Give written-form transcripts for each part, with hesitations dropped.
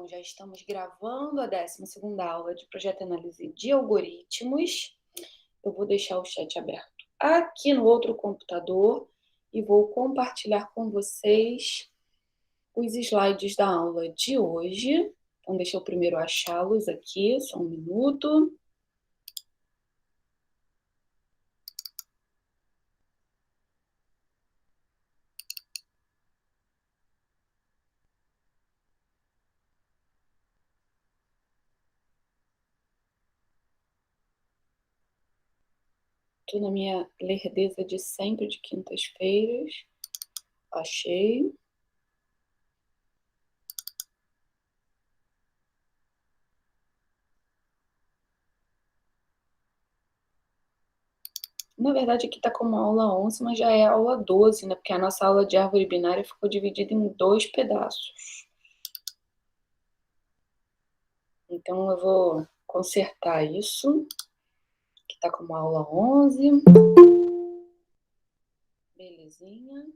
já estamos gravando a 12ª aula de Projeto Análise de Algoritmos. Eu vou deixar o chat aberto aqui no outro computador e vou compartilhar com vocês os slides da aula de hoje. Então, deixa eu primeiro achá-los aqui, só um minuto. Estou na minha lerdeza de sempre, de quintas-feiras. Achei. Na verdade, aqui está como aula 11, mas já é aula 12, né? Porque a nossa aula de árvore binária ficou dividida em 2 pedaços. Então, eu vou consertar isso, que está como aula 11. Belezinha.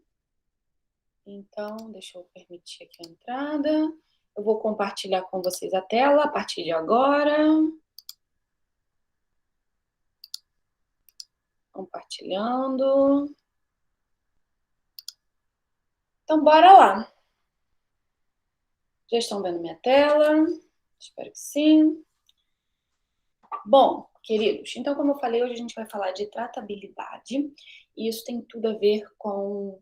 Então, deixa eu permitir aqui a entrada. Eu vou compartilhar com vocês a tela a partir de agora. Compartilhando. Então, bora lá. Já estão vendo minha tela? Espero que sim. Bom, queridos, então, como eu falei, hoje a gente vai falar de tratabilidade. E isso tem tudo a ver com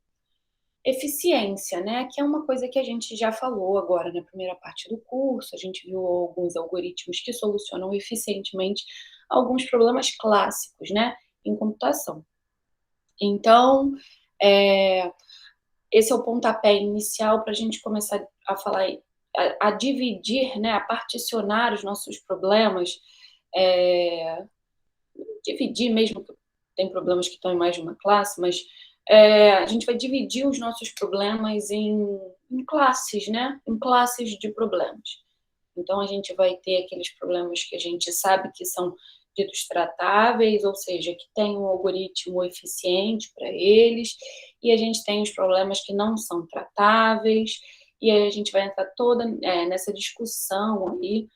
eficiência, né? Que é uma coisa que a gente já falou agora na primeira parte do curso. A gente viu alguns algoritmos que solucionam eficientemente alguns problemas clássicos, né? Em computação. Então, esse é o pontapé inicial para a gente começar a falar, a dividir, né? A particionar os nossos problemas, dividir mesmo, tem problemas que estão em mais de uma classe, mas a gente vai dividir os nossos problemas em classes, né? Em classes de problemas. Então, a gente vai ter aqueles problemas que a gente sabe que são ditos tratáveis, ou seja, que tem um algoritmo eficiente para eles, e a gente tem os problemas que não são tratáveis, e aí a gente vai entrar toda nessa discussão aí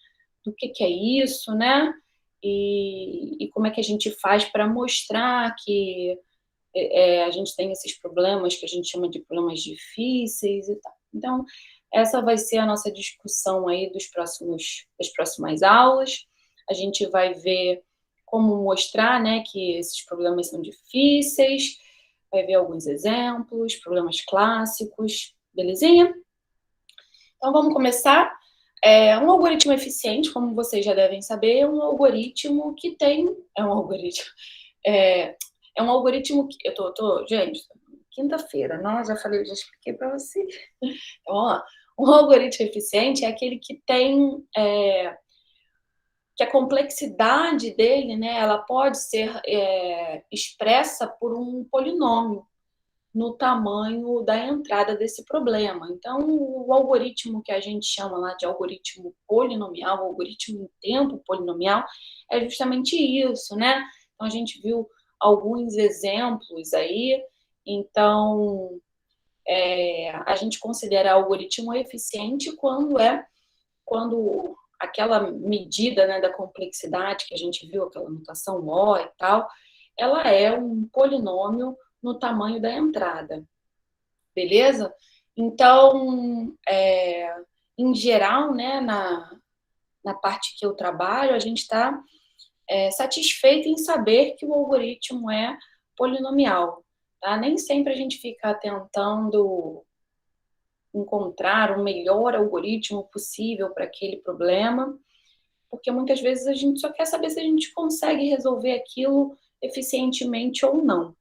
do que é isso, né? E como é que a gente faz para mostrar que a gente tem esses problemas que a gente chama de problemas difíceis e tal. Então, essa vai ser a nossa discussão aí das próximas aulas. A gente vai ver como mostrar, né, que esses problemas são difíceis, vai ver alguns exemplos, problemas clássicos, belezinha? Então, vamos começar. Um algoritmo eficiente, como vocês já devem saber, é um algoritmo que tem... É um algoritmo que... Gente, quinta-feira, não, já falei, já expliquei para vocês. Então, vamos lá. Um algoritmo eficiente é aquele que tem... que a complexidade dele, né, ela pode ser expressa por um polinômio no tamanho da entrada desse problema. Então, o algoritmo que a gente chama lá de algoritmo polinomial, algoritmo em tempo polinomial, é justamente isso, né? Então, a gente viu alguns exemplos aí. Então, a gente considera algoritmo eficiente quando aquela medida, né, da complexidade que a gente viu, aquela notação O e tal, ela é um polinômio no tamanho da entrada, beleza? Então, em geral, né, na parte que eu trabalho, a gente está satisfeito em saber que o algoritmo é polinomial, tá? Nem sempre a gente fica tentando encontrar o melhor algoritmo possível para aquele problema, porque muitas vezes a gente só quer saber se a gente consegue resolver aquilo eficientemente ou não.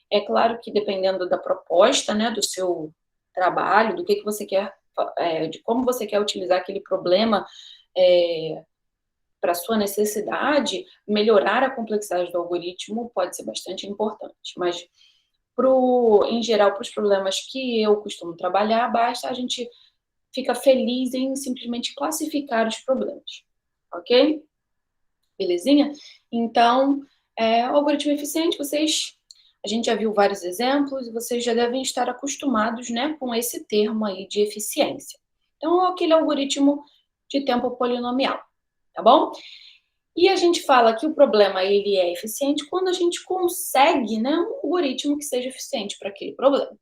É claro que dependendo da proposta, né, do seu trabalho, do que você quer, de como você quer utilizar aquele problema para a sua necessidade, melhorar a complexidade do algoritmo pode ser bastante importante. Mas, em geral, para os problemas que eu costumo trabalhar, basta a gente fica feliz em simplesmente classificar os problemas, ok? Belezinha? Então, o algoritmo eficiente, a gente já viu vários exemplos e vocês já devem estar acostumados, né, com esse termo aí de eficiência. Então, é aquele algoritmo de tempo polinomial, tá bom? E a gente fala que o problema ele é eficiente quando a gente consegue, né, um algoritmo que seja eficiente para aquele problema,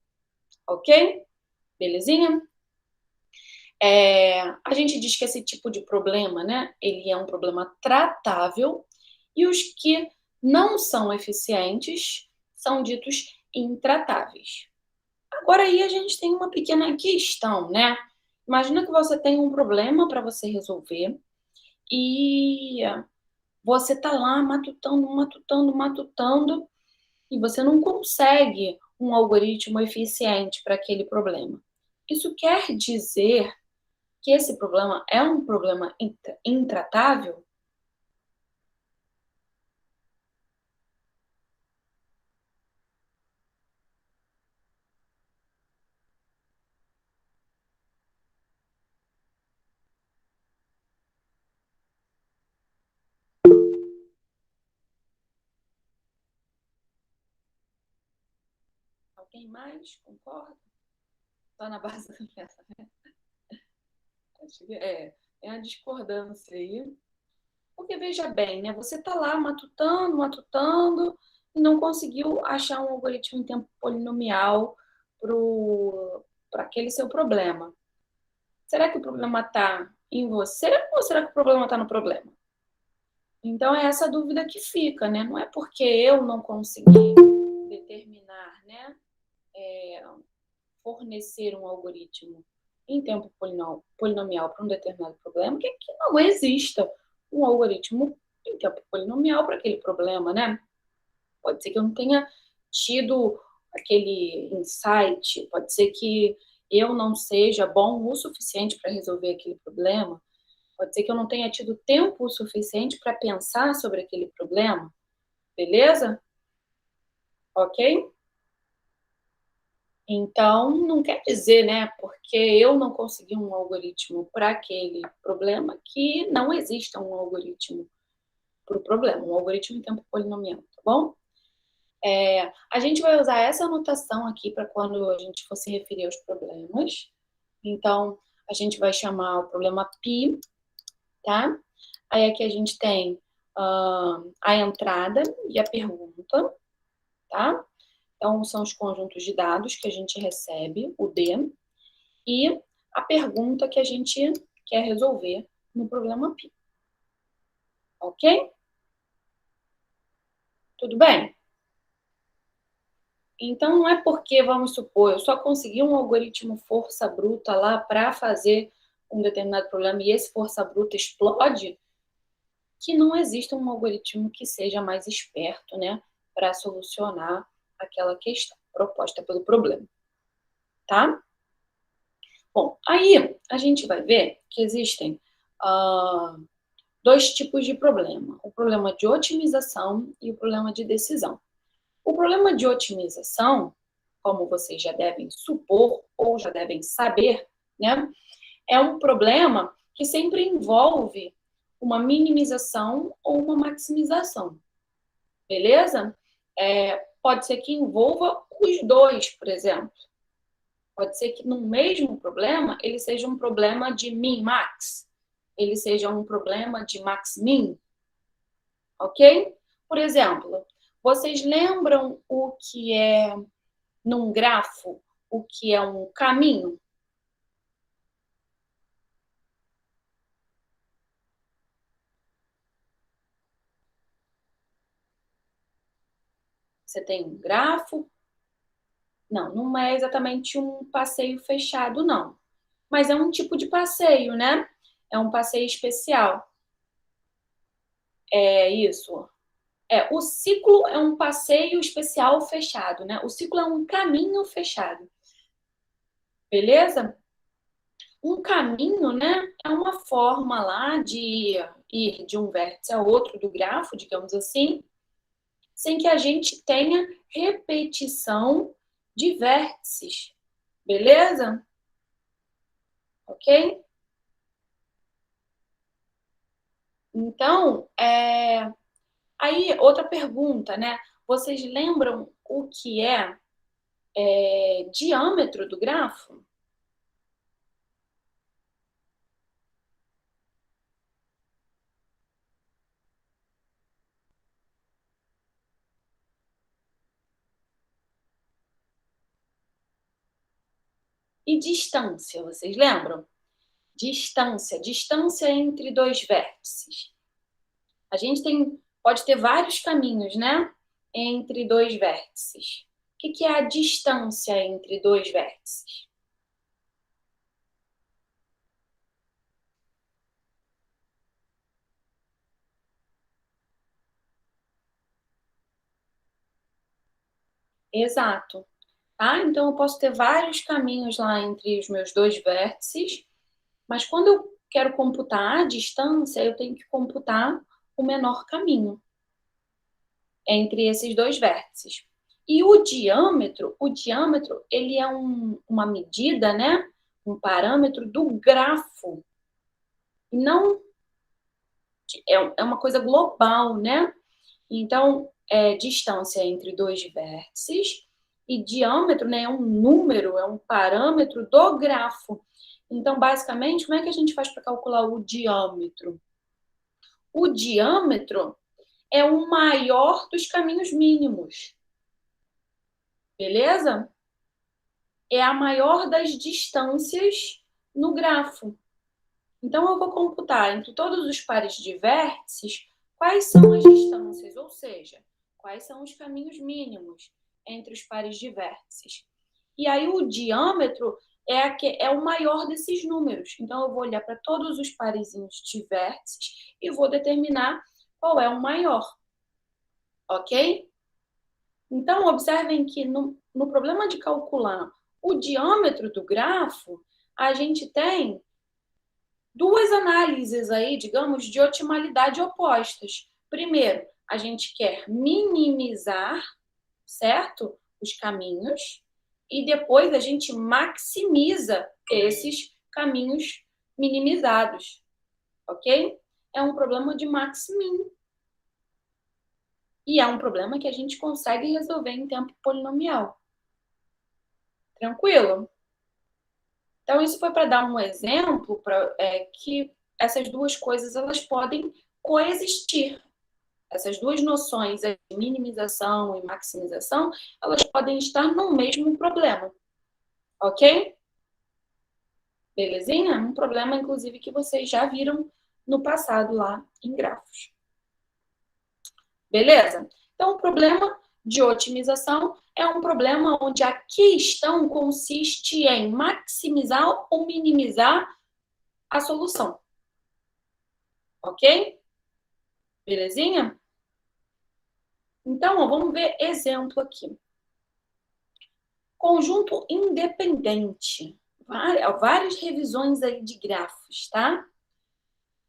ok? Belezinha? A gente diz que esse tipo de problema, né, ele é um problema tratável e os que não são eficientes são ditos intratáveis. Agora aí a gente tem uma pequena questão, né? Imagina que você tem um problema para você resolver e você tá lá matutando, matutando, matutando e você não consegue um algoritmo eficiente para aquele problema. Isso quer dizer que esse problema é um problema intratável? Alguém mais concorda? Está na base da pensamento? Acho que é a discordância aí. Porque veja bem, né? Você está lá matutando, matutando e não conseguiu achar um algoritmo em tempo polinomial para aquele seu problema. Será que o problema está em você ou será que o problema está no problema? Então é essa dúvida que fica, né? Não é porque eu não consegui determinar, né? Fornecer um algoritmo em tempo polinomial para um determinado problema que não exista um algoritmo em tempo polinomial para aquele problema, né? Pode ser que eu não tenha tido aquele insight, pode ser que eu não seja bom o suficiente para resolver aquele problema, pode ser que eu não tenha tido tempo o suficiente para pensar sobre aquele problema, beleza? Ok? Então, não quer dizer, né, porque eu não consegui um algoritmo para aquele problema, que não exista um algoritmo para o problema, um algoritmo em tempo polinomial, tá bom? A gente vai usar essa anotação aqui para quando a gente for se referir aos problemas. Então, a gente vai chamar o problema π, tá? Aí aqui a gente tem a entrada e a pergunta, tá? Então, são os conjuntos de dados que a gente recebe, o D, e a pergunta que a gente quer resolver no problema π. Ok? Tudo bem? Então, não é porque, vamos supor, eu só consegui um algoritmo força bruta lá para fazer um determinado problema e esse força bruta explode, que não existe um algoritmo que seja mais esperto, né, para solucionar aquela questão proposta pelo problema, tá? Bom, aí a gente vai ver que existem dois tipos de problema: o problema de otimização e o problema de decisão. O problema de otimização, como vocês já devem supor ou já devem saber, né, é um problema que sempre envolve uma minimização ou uma maximização, beleza? Pode ser que envolva os dois, por exemplo. Pode ser que no mesmo problema ele seja um problema de min-max, ele seja um problema de max-min, ok? Por exemplo, vocês lembram o que é, num grafo, o que é um caminho? Você tem um grafo? Não, não é exatamente um passeio fechado, não. Mas é um tipo de passeio, né? É um passeio especial. É isso. O ciclo é um passeio especial fechado, né? O ciclo é um caminho fechado. Beleza? Um caminho, né, é uma forma lá de ir de um vértice a outro do grafo, digamos assim, sem que a gente tenha repetição de vértices. Beleza? Ok? Então, aí outra pergunta, né? Vocês lembram o que é diâmetro do grafo? E distância, vocês lembram? Distância entre dois vértices. A gente pode ter vários caminhos, né? Entre dois vértices. O que é a distância entre dois vértices? Exato. Tá? Então, eu posso ter vários caminhos lá entre os meus dois vértices, mas quando eu quero computar a distância, eu tenho que computar o menor caminho entre esses dois vértices. E o diâmetro, ele é uma medida, né? Um parâmetro do grafo. Não é uma coisa global, né? Então, distância entre dois vértices e diâmetro, né, é um número, é um parâmetro do grafo. Então, basicamente, como é que a gente faz para calcular o diâmetro? O diâmetro é o maior dos caminhos mínimos, beleza? É a maior das distâncias no grafo. Então, eu vou computar entre todos os pares de vértices quais são as distâncias, ou seja, quais são os caminhos mínimos entre os pares de vértices. E aí, o diâmetro é o maior desses números. Então, eu vou olhar para todos os parezinhos de vértices e vou determinar qual é o maior. Ok? Então, observem que no problema de calcular o diâmetro do grafo, a gente tem duas análises aí, digamos, de otimalidade opostas. Primeiro, a gente quer minimizar, certo? Os caminhos. E depois a gente maximiza esses caminhos minimizados. Ok? É um problema de max-min. E é um problema que a gente consegue resolver em tempo polinomial. Tranquilo? Então, isso foi para dar um exemplo que essas duas coisas elas podem coexistir. Essas duas noções, de minimização e maximização, elas podem estar no mesmo problema. Ok? Belezinha? Um problema, inclusive, que vocês já viram no passado lá em grafos. Beleza? Então, o problema de otimização é um problema onde a questão consiste em maximizar ou minimizar a solução. Ok? Belezinha? Então, ó, vamos ver exemplo aqui. Conjunto independente. Várias revisões aí de grafos, tá?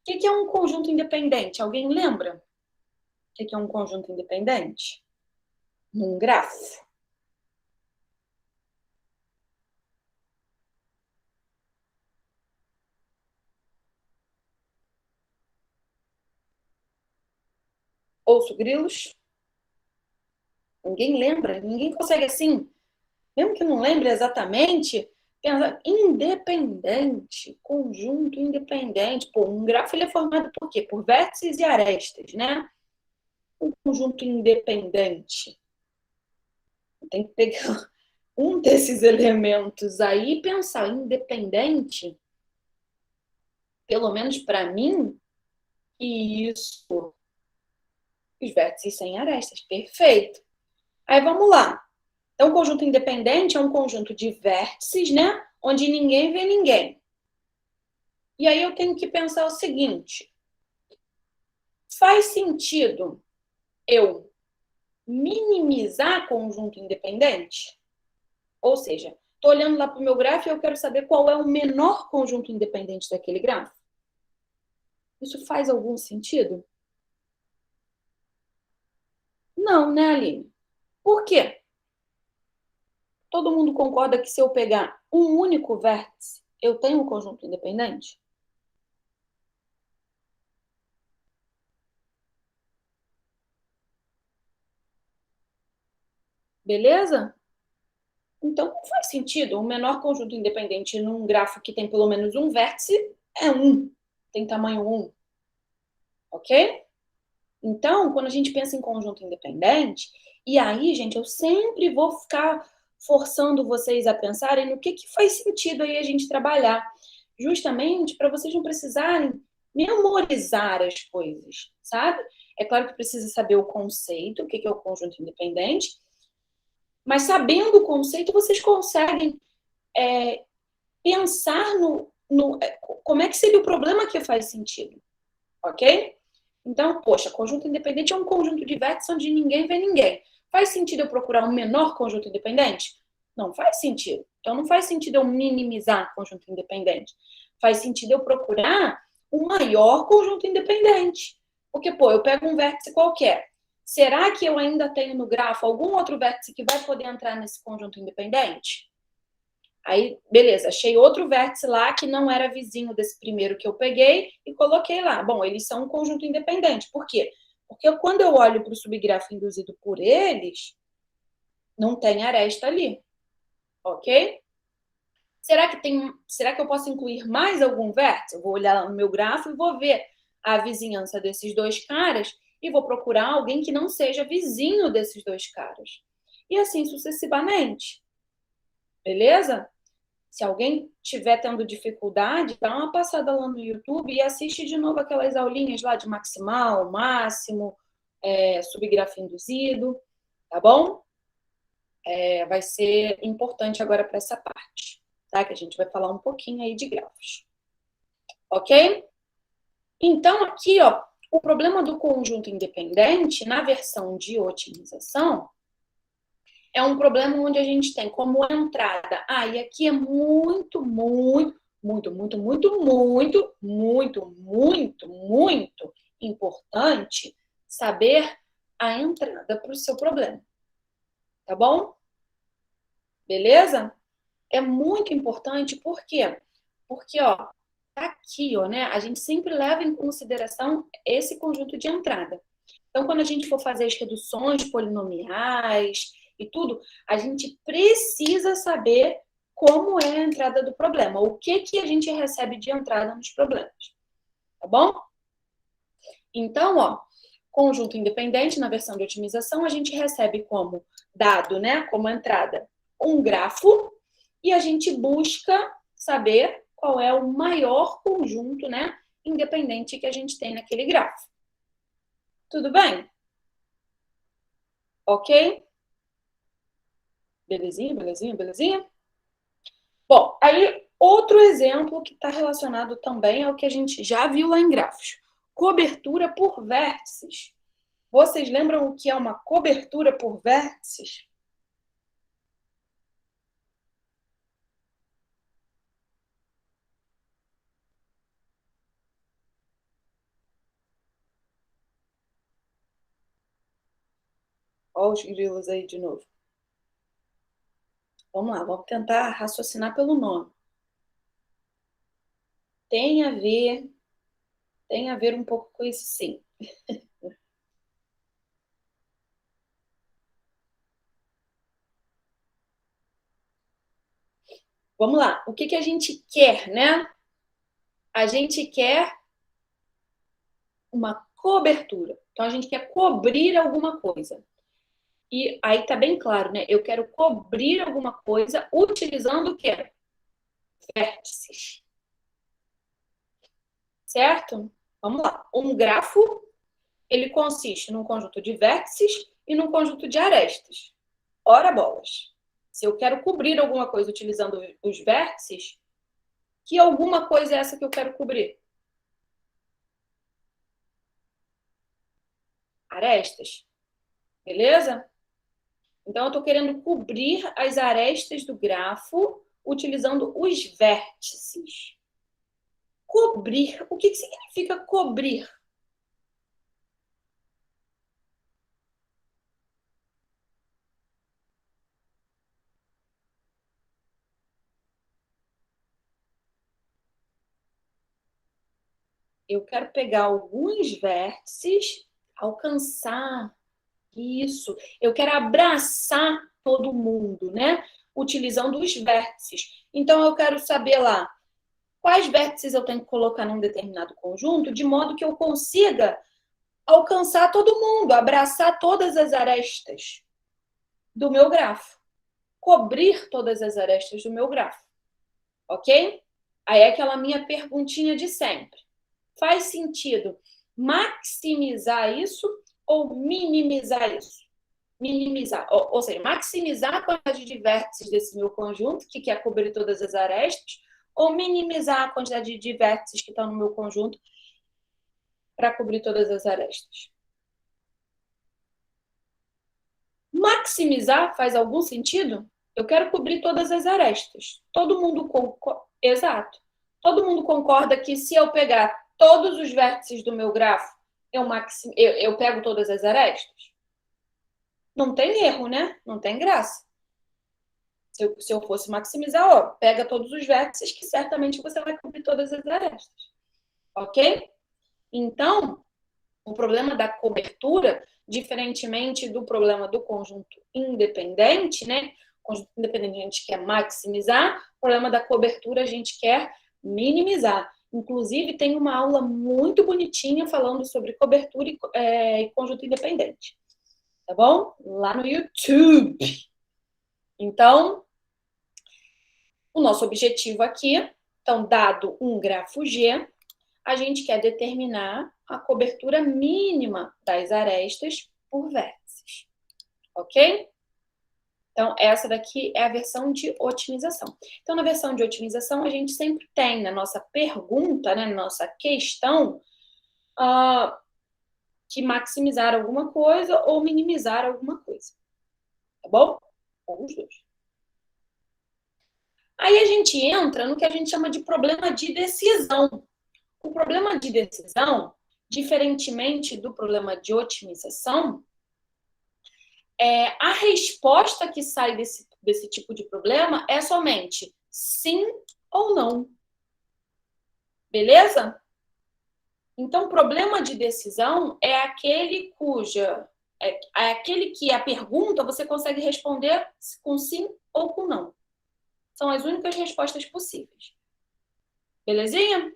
O que é um conjunto independente? Alguém lembra? O que é um conjunto independente? Num grafo. Ouço grilos? Ninguém lembra? Ninguém consegue assim, mesmo que não lembre exatamente, pensar independente, conjunto independente. Pô, um grafo ele é formado por quê? Por vértices e arestas, né? Um conjunto independente. Tem que pegar um desses elementos aí e pensar independente, pelo menos para mim, e isso, os vértices sem arestas. Perfeito. Aí vamos lá. Então, o conjunto independente é um conjunto de vértices, né? Onde ninguém vê ninguém. E aí eu tenho que pensar o seguinte: faz sentido eu minimizar conjunto independente? Ou seja, estou olhando lá para o meu gráfico e eu quero saber qual é o menor conjunto independente daquele gráfico. Isso faz algum sentido? Não, né, Aline? Por quê? Todo mundo concorda que se eu pegar um único vértice, eu tenho um conjunto independente? Beleza? Então, não faz sentido. O menor conjunto independente num grafo que tem pelo menos um vértice é 1. Tem tamanho 1. Ok? Então, quando a gente pensa em conjunto independente, e aí, gente, eu sempre vou ficar forçando vocês a pensarem no que faz sentido aí a gente trabalhar, justamente para vocês não precisarem memorizar as coisas, sabe? É claro que precisa saber o conceito, o que é o conjunto independente, mas sabendo o conceito, vocês conseguem pensar no como é que seria o problema que faz sentido, ok? Então, poxa, conjunto independente é um conjunto de vértices onde ninguém vê ninguém. Faz sentido eu procurar um menor conjunto independente? Não faz sentido. Então, não faz sentido eu minimizar conjunto independente. Faz sentido eu procurar um maior conjunto independente. Porque, pô, eu pego um vértice qualquer. Será que eu ainda tenho no grafo algum outro vértice que vai poder entrar nesse conjunto independente? Aí, beleza, achei outro vértice lá que não era vizinho desse primeiro que eu peguei e coloquei lá. Bom, eles são um conjunto independente. Por quê? Porque quando eu olho para o subgrafo induzido por eles, não tem aresta ali, ok? Será que eu posso incluir mais algum vértice? Eu vou olhar no meu grafo e vou ver a vizinhança desses dois caras e vou procurar alguém que não seja vizinho desses dois caras. E assim sucessivamente. Beleza? Se alguém estiver tendo dificuldade, dá uma passada lá no YouTube e assiste de novo aquelas aulinhas lá de maximal, máximo, subgrafo induzido, tá bom? Vai ser importante agora para essa parte, tá? Que a gente vai falar um pouquinho aí de grafos. Ok? Então, aqui, ó, o problema do conjunto independente, na versão de otimização, é um problema onde a gente tem como entrada. E aqui é muito, muito, muito, muito, muito, muito, muito, muito, muito importante saber a entrada para o seu problema. Tá bom? Beleza? É muito importante, por quê? Porque, ó, aqui, ó, né, a gente sempre leva em consideração esse conjunto de entrada. Então, quando a gente for fazer as reduções polinomiais e tudo, a gente precisa saber como é a entrada do problema, o que a gente recebe de entrada nos problemas, tá bom? Então, ó, conjunto independente na versão de otimização, a gente recebe como dado, né, como entrada, um grafo, e a gente busca saber qual é o maior conjunto, né, independente que a gente tem naquele grafo. Tudo bem? Ok? Belezinha, belezinha, belezinha? Bom, aí outro exemplo que está relacionado também ao que a gente já viu lá em grafos. Cobertura por vértices. Vocês lembram o que é uma cobertura por vértices? Olha os grilos aí de novo. Vamos lá, vamos tentar raciocinar pelo nome. Tem a ver um pouco com isso, sim. Vamos lá, o que a gente quer, né? A gente quer uma cobertura. Então, a gente quer cobrir alguma coisa. E aí tá bem claro, né? Eu quero cobrir alguma coisa utilizando o quê? Vértices. Certo? Vamos lá. Um grafo, ele consiste num conjunto de vértices e num conjunto de arestas. Ora bolas. Se eu quero cobrir alguma coisa utilizando os vértices, que alguma coisa é essa que eu quero cobrir? Arestas. Beleza? Então, eu estou querendo cobrir as arestas do grafo utilizando os vértices. Cobrir. O que significa cobrir? Eu quero pegar alguns vértices, alcançar isso. Eu quero abraçar todo mundo, né? Utilizando os vértices. Então, eu quero saber lá quais vértices eu tenho que colocar num determinado conjunto, de modo que eu consiga alcançar todo mundo, abraçar todas as arestas do meu grafo. cobrir todas as arestas do meu grafo, ok? Aí é aquela minha perguntinha de sempre. Faz sentido maximizar isso ou minimizar isso? Minimizar, ou seja, maximizar a quantidade de vértices desse meu conjunto, que quer cobrir todas as arestas, ou minimizar a quantidade de vértices que estão no meu conjunto para cobrir todas as arestas. Maximizar faz algum sentido? Eu quero cobrir todas as arestas. Todo mundo concorda. Exato. Todo mundo concorda que se eu pegar todos os vértices do meu grafo, eu pego todas as arestas? Não tem erro, né? Não tem graça. Se eu fosse maximizar, ó, pega todos os vértices que certamente você vai cobrir todas as arestas. Ok? Então, o problema da cobertura, diferentemente do problema do conjunto independente, né? O conjunto independente a gente quer maximizar, o problema da cobertura a gente quer minimizar. Inclusive, tem uma aula muito bonitinha falando sobre cobertura e conjunto independente. Tá bom? Lá no YouTube. Então, o nosso objetivo aqui, então, dado um grafo G, a gente quer determinar a cobertura mínima das arestas por vértices. Ok? Então, essa daqui é a versão de otimização. Então, na versão de otimização, a gente sempre tem na nossa pergunta, né, na nossa questão, que maximizar alguma coisa ou minimizar alguma coisa. Tá bom? Ou os dois. Aí a gente entra no que a gente chama de problema de decisão. O problema de decisão, diferentemente do problema de otimização, a resposta que sai desse tipo de problema é somente sim ou não. Beleza? Então, problema de decisão é aquele é aquele que a pergunta você consegue responder com sim ou com não. São as únicas respostas possíveis. Belezinha?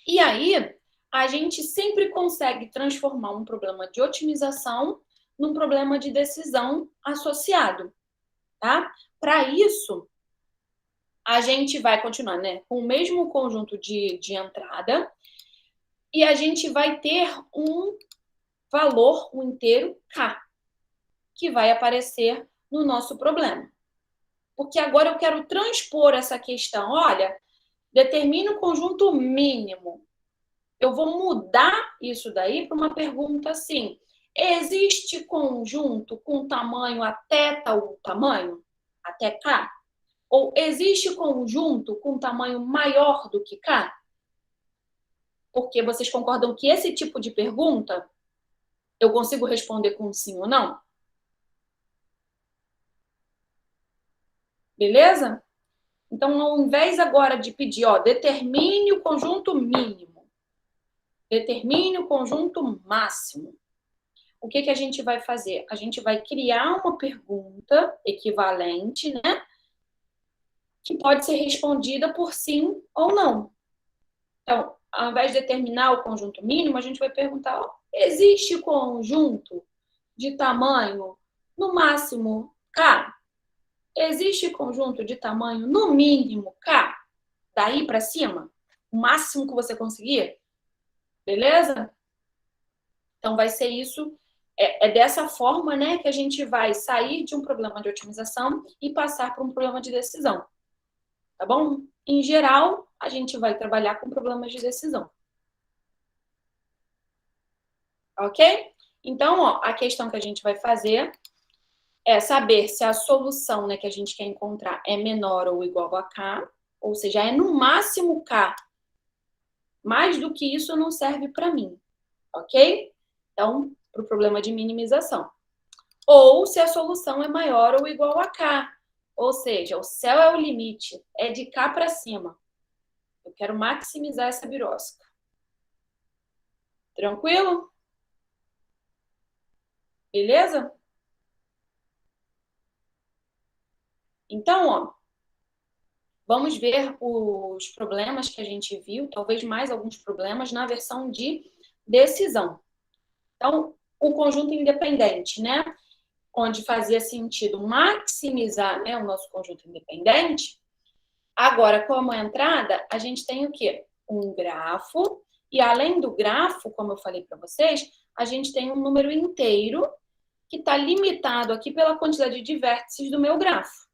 E aí, a gente sempre consegue transformar um problema de otimização num problema de decisão associado, tá? Para isso, a gente vai continuar, né, com o mesmo conjunto de entrada e a gente vai ter um valor, um inteiro K, que vai aparecer no nosso problema. Porque agora eu quero transpor essa questão, olha, determine o conjunto mínimo. Eu vou mudar isso daí para uma pergunta assim: existe conjunto com tamanho até tal tamanho? Até K? Ou existe conjunto com tamanho maior do que K? Porque vocês concordam que esse tipo de pergunta eu consigo responder com sim ou não? Beleza? Então, ao invés agora de pedir, ó, determine o conjunto mínimo, determine o conjunto máximo, o que a gente vai fazer? A gente vai criar uma pergunta equivalente, né? Que pode ser respondida por sim ou não. Então, ao invés de determinar o conjunto mínimo, a gente vai perguntar, ó, existe conjunto de tamanho no máximo K? Existe conjunto de tamanho no mínimo K? Daí para cima? O máximo que você conseguir? Beleza? Então, vai ser isso. É dessa forma, né, que a gente vai sair de um problema de otimização e passar para um problema de decisão. Tá bom? Em geral, a gente vai trabalhar com problemas de decisão. Ok? Então, ó, a questão que a gente vai fazer é saber se a solução, né, que a gente quer encontrar é menor ou igual a K, ou seja, é no máximo K. Mais do que isso não serve para mim. Ok? Então, para o problema de minimização. Ou se a solução é maior ou igual a K. Ou seja, o céu é o limite, é de K para cima. Eu quero maximizar essa birosca. Tranquilo? Beleza? Então, ó, vamos ver os problemas que a gente viu, talvez mais alguns problemas na versão de decisão. Então, o conjunto independente, né? onde fazia sentido maximizar, né, o nosso conjunto independente, agora, como entrada, a gente tem o quê? Um grafo, e além do grafo, como eu falei para vocês, a gente tem um número inteiro que está limitado aqui pela quantidade de vértices do meu grafo.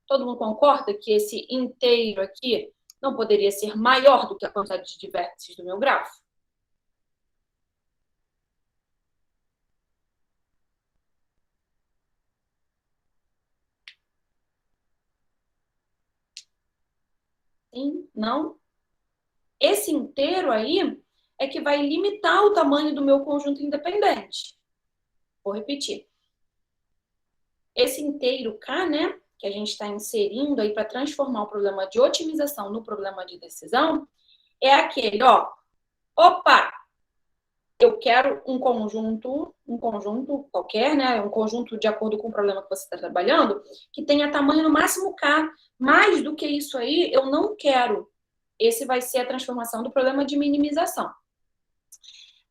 Todo mundo concorda que esse inteiro aqui não poderia ser maior do que a quantidade de vértices do meu grafo? Sim? Não? Esse inteiro aí é que vai limitar o tamanho do meu conjunto independente. Vou repetir. Esse inteiro K, né, que a gente está inserindo aí para transformar o problema de otimização no problema de decisão, é aquele, ó, opa, eu quero um conjunto qualquer, né, um conjunto de acordo com o problema que você está trabalhando, que tenha tamanho no máximo K. Mais do que isso aí, eu não quero. Esse vai ser a transformação do problema de minimização.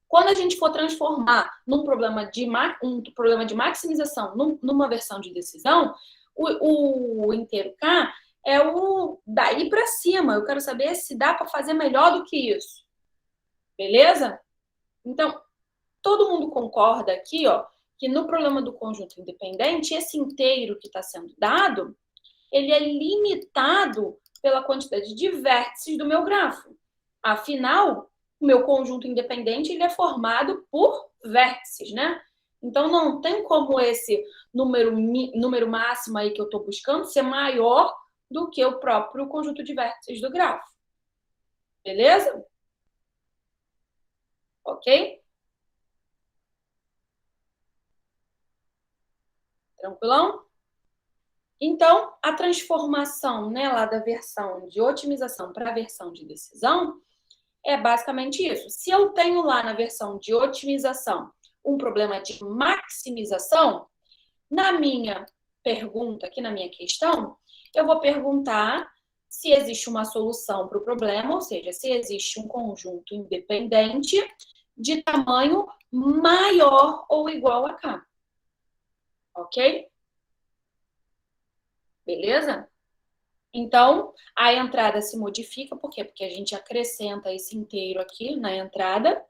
Quando a gente for transformar um problema de maximização numa versão de decisão, o inteiro K é o daí para cima. Eu quero saber se dá para fazer melhor do que isso. Beleza? Então, todo mundo concorda aqui, ó, que no problema do conjunto independente, esse inteiro que está sendo dado, ele é limitado pela quantidade de vértices do meu grafo. Afinal, o meu conjunto independente ele é formado por vértices, né? Então, não tem como esse número máximo aí que eu estou buscando ser maior do que o próprio conjunto de vértices do grafo. Beleza? Ok? Tranquilão? Então, a transformação, né, lá da versão de otimização para a versão de decisão é basicamente isso. Se eu tenho lá na versão de otimização um problema de maximização, na minha pergunta, aqui na minha questão, eu vou perguntar se existe uma solução para o problema, ou seja, se existe um conjunto independente de tamanho maior ou igual a K. Ok? Beleza? Então, a entrada se modifica, por quê? Porque a gente acrescenta esse inteiro aqui na entrada,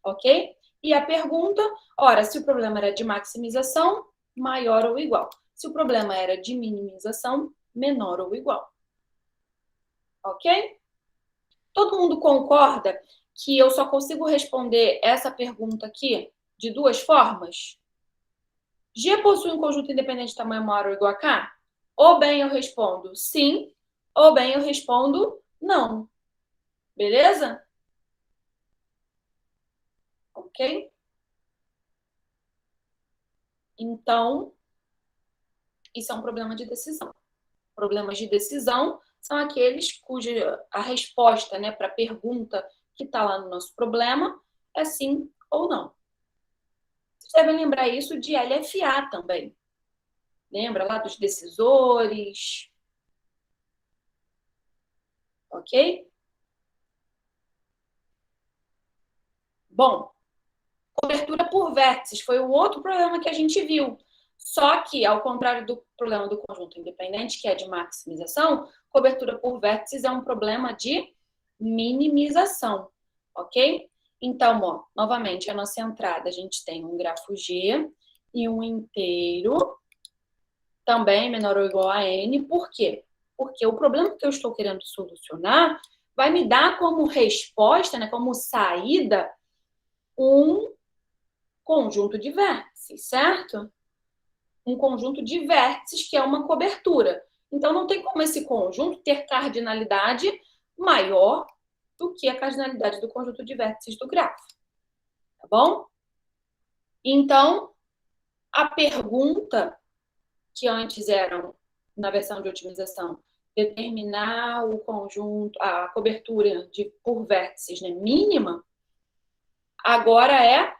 ok? E a pergunta, ora, se o problema era de maximização, maior ou igual. Se o problema era de minimização, menor ou igual. Ok? Todo mundo concorda que eu só consigo responder essa pergunta aqui de duas formas? G possui um conjunto independente de tamanho maior ou igual a K? Ou bem eu respondo sim, ou bem eu respondo não. Beleza? Ok? Então, isso é um problema de decisão. Problemas de decisão são aqueles cuja a resposta, né, para a pergunta que está lá no nosso problema é sim ou não. Vocês devem lembrar isso de LFA também. Lembra lá dos decisores? Ok? Bom, cobertura por vértices foi o outro problema que a gente viu. Só que, ao contrário do problema do conjunto independente, que é de maximização, cobertura por vértices é um problema de minimização, ok? Então, ó, novamente, a nossa entrada, a gente tem um grafo G e um inteiro, também menor ou igual a N. Por quê? Porque o problema que eu estou querendo solucionar vai me dar como resposta, né, como saída, um conjunto de vértices, certo? Um conjunto de vértices que é uma cobertura. Então, não tem como esse conjunto ter cardinalidade maior do que a cardinalidade do conjunto de vértices do grafo. Tá bom? Então, a pergunta que antes eram, na versão de otimização, determinar o conjunto, a cobertura por vértices, né, mínima, agora é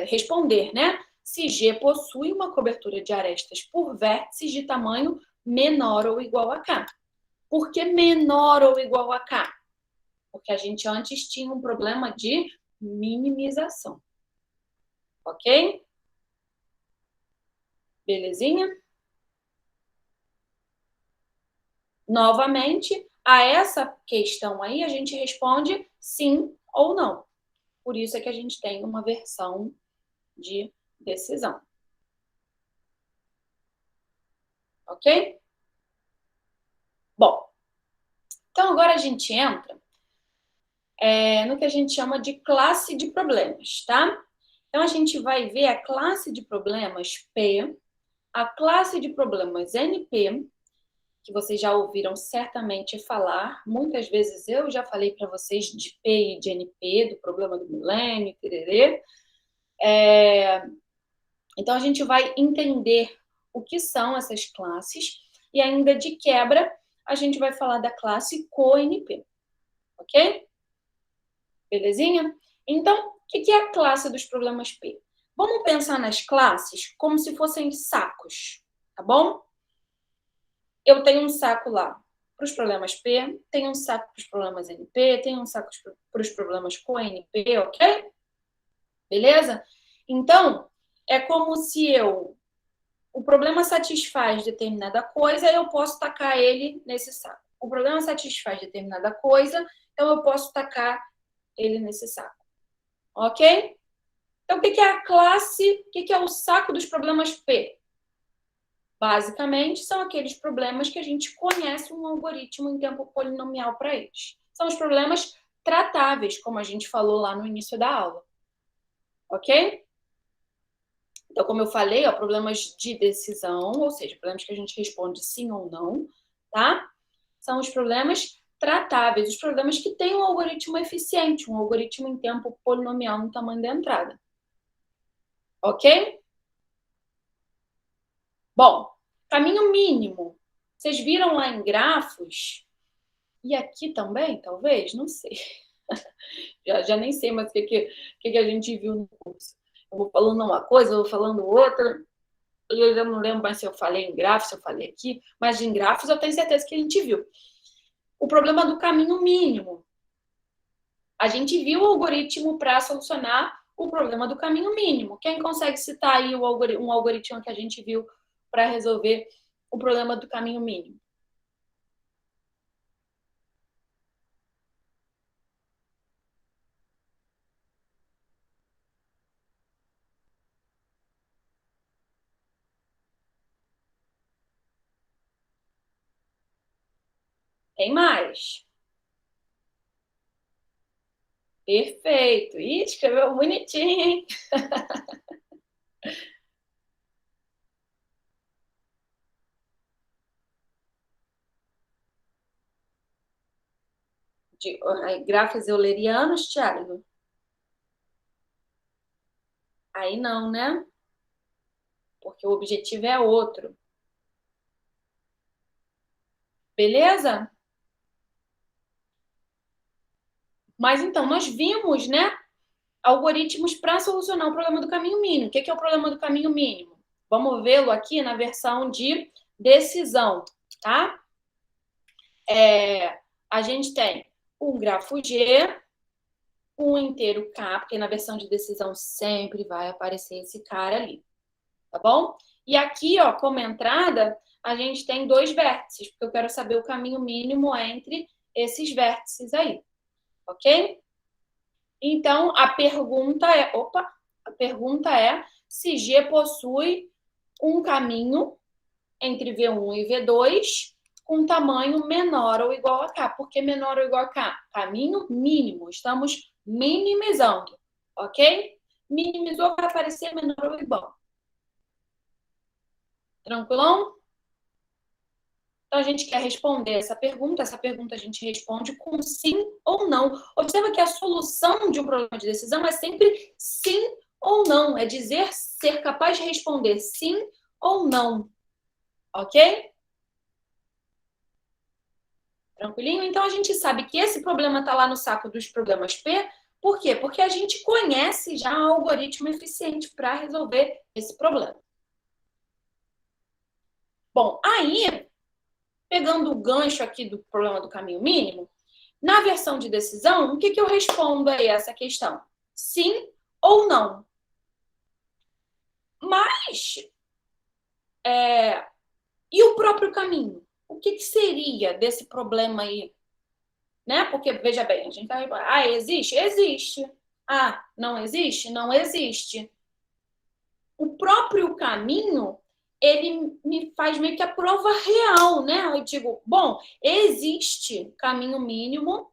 responder, né? Se G possui uma cobertura de arestas por vértices de tamanho menor ou igual a K. Por que menor ou igual a K? Porque a gente antes tinha um problema de minimização. Ok? Belezinha? Novamente, a essa questão aí, a gente responde sim ou não. Por isso é que a gente tem uma versão de decisão. Ok? Bom, então agora a gente entra no que a gente chama de classe de problemas, tá? Então a gente vai ver a classe de problemas P, a classe de problemas NP, que vocês já ouviram certamente falar. Muitas vezes eu já falei para vocês de P e de NP, do problema do milênio, tererê. Então, a gente vai entender o que são essas classes e ainda de quebra, a gente vai falar da classe CoNP, ok? Belezinha? Então, o que é a classe dos problemas P? Vamos pensar nas classes como se fossem sacos, tá bom? Eu tenho um saco lá para os problemas P, tenho um saco para os problemas NP, tenho um saco para os problemas CoNP, ok? Beleza? Então, é como se o problema satisfaz determinada coisa, eu posso tacar ele nesse saco. O problema satisfaz determinada coisa, então eu posso tacar ele nesse saco. Ok? Então, o que é a classe? O que é o saco dos problemas P? Basicamente, são aqueles problemas que a gente conhece um algoritmo em tempo polinomial para eles. São os problemas tratáveis, como a gente falou lá no início da aula. Ok? Então, como eu falei, ó, problemas de decisão, ou seja, problemas que a gente responde sim ou não, tá? São os problemas tratáveis, os problemas que têm um algoritmo eficiente, um algoritmo em tempo polinomial no tamanho da entrada. Ok? Bom, caminho mínimo. Vocês viram lá em grafos? E aqui também, talvez? Não sei. Já nem sei mais o que a gente viu no curso. Eu vou falando uma coisa, eu vou falando outra. Eu já não lembro mais se eu falei em grafos, se eu falei aqui, mas em grafos eu tenho certeza que a gente viu. O problema do caminho mínimo. A gente viu o algoritmo para solucionar o problema do caminho mínimo. Quem consegue citar aí um algoritmo que a gente viu para resolver o problema do caminho mínimo? Tem mais. Perfeito. Ih, escreveu bonitinho, hein? Grafos eulerianos, Thiago? Aí não, né? Porque o objetivo é outro. Beleza? Mas então, nós vimos, né, algoritmos para solucionar o problema do caminho mínimo. O que é o problema do caminho mínimo? Vamos vê-lo aqui na versão de decisão, tá? A gente tem um grafo G, um inteiro K, porque na versão de decisão sempre vai aparecer esse cara ali, tá bom? E aqui, ó, como entrada, a gente tem dois vértices, porque eu quero saber o caminho mínimo entre esses vértices aí, ok? Então, a pergunta é se G possui um caminho entre V1 e V2 com tamanho menor ou igual a K. Por que menor ou igual a K? Caminho mínimo. Estamos minimizando, ok? Minimizou, vai aparecer menor ou igual. Tranquilão? Então, a gente quer responder essa pergunta a gente responde com sim ou não. Observa que a solução de um problema de decisão é sempre sim ou não. É dizer, ser capaz de responder sim ou não. Ok? Tranquilinho? Então, a gente sabe que esse problema está lá no saco dos problemas P. Por quê? Porque a gente conhece já um algoritmo eficiente para resolver esse problema. Bom, aí, pegando o gancho aqui do problema do caminho mínimo, na versão de decisão, o que eu respondo a essa questão? Sim ou não? Mas E o próprio caminho? O que seria desse problema aí? Né? Porque, veja bem, a gente tá... existe? Existe. Não existe? Não existe. O próprio caminho, ele me faz meio que a prova real, né? Eu digo, bom, existe caminho mínimo,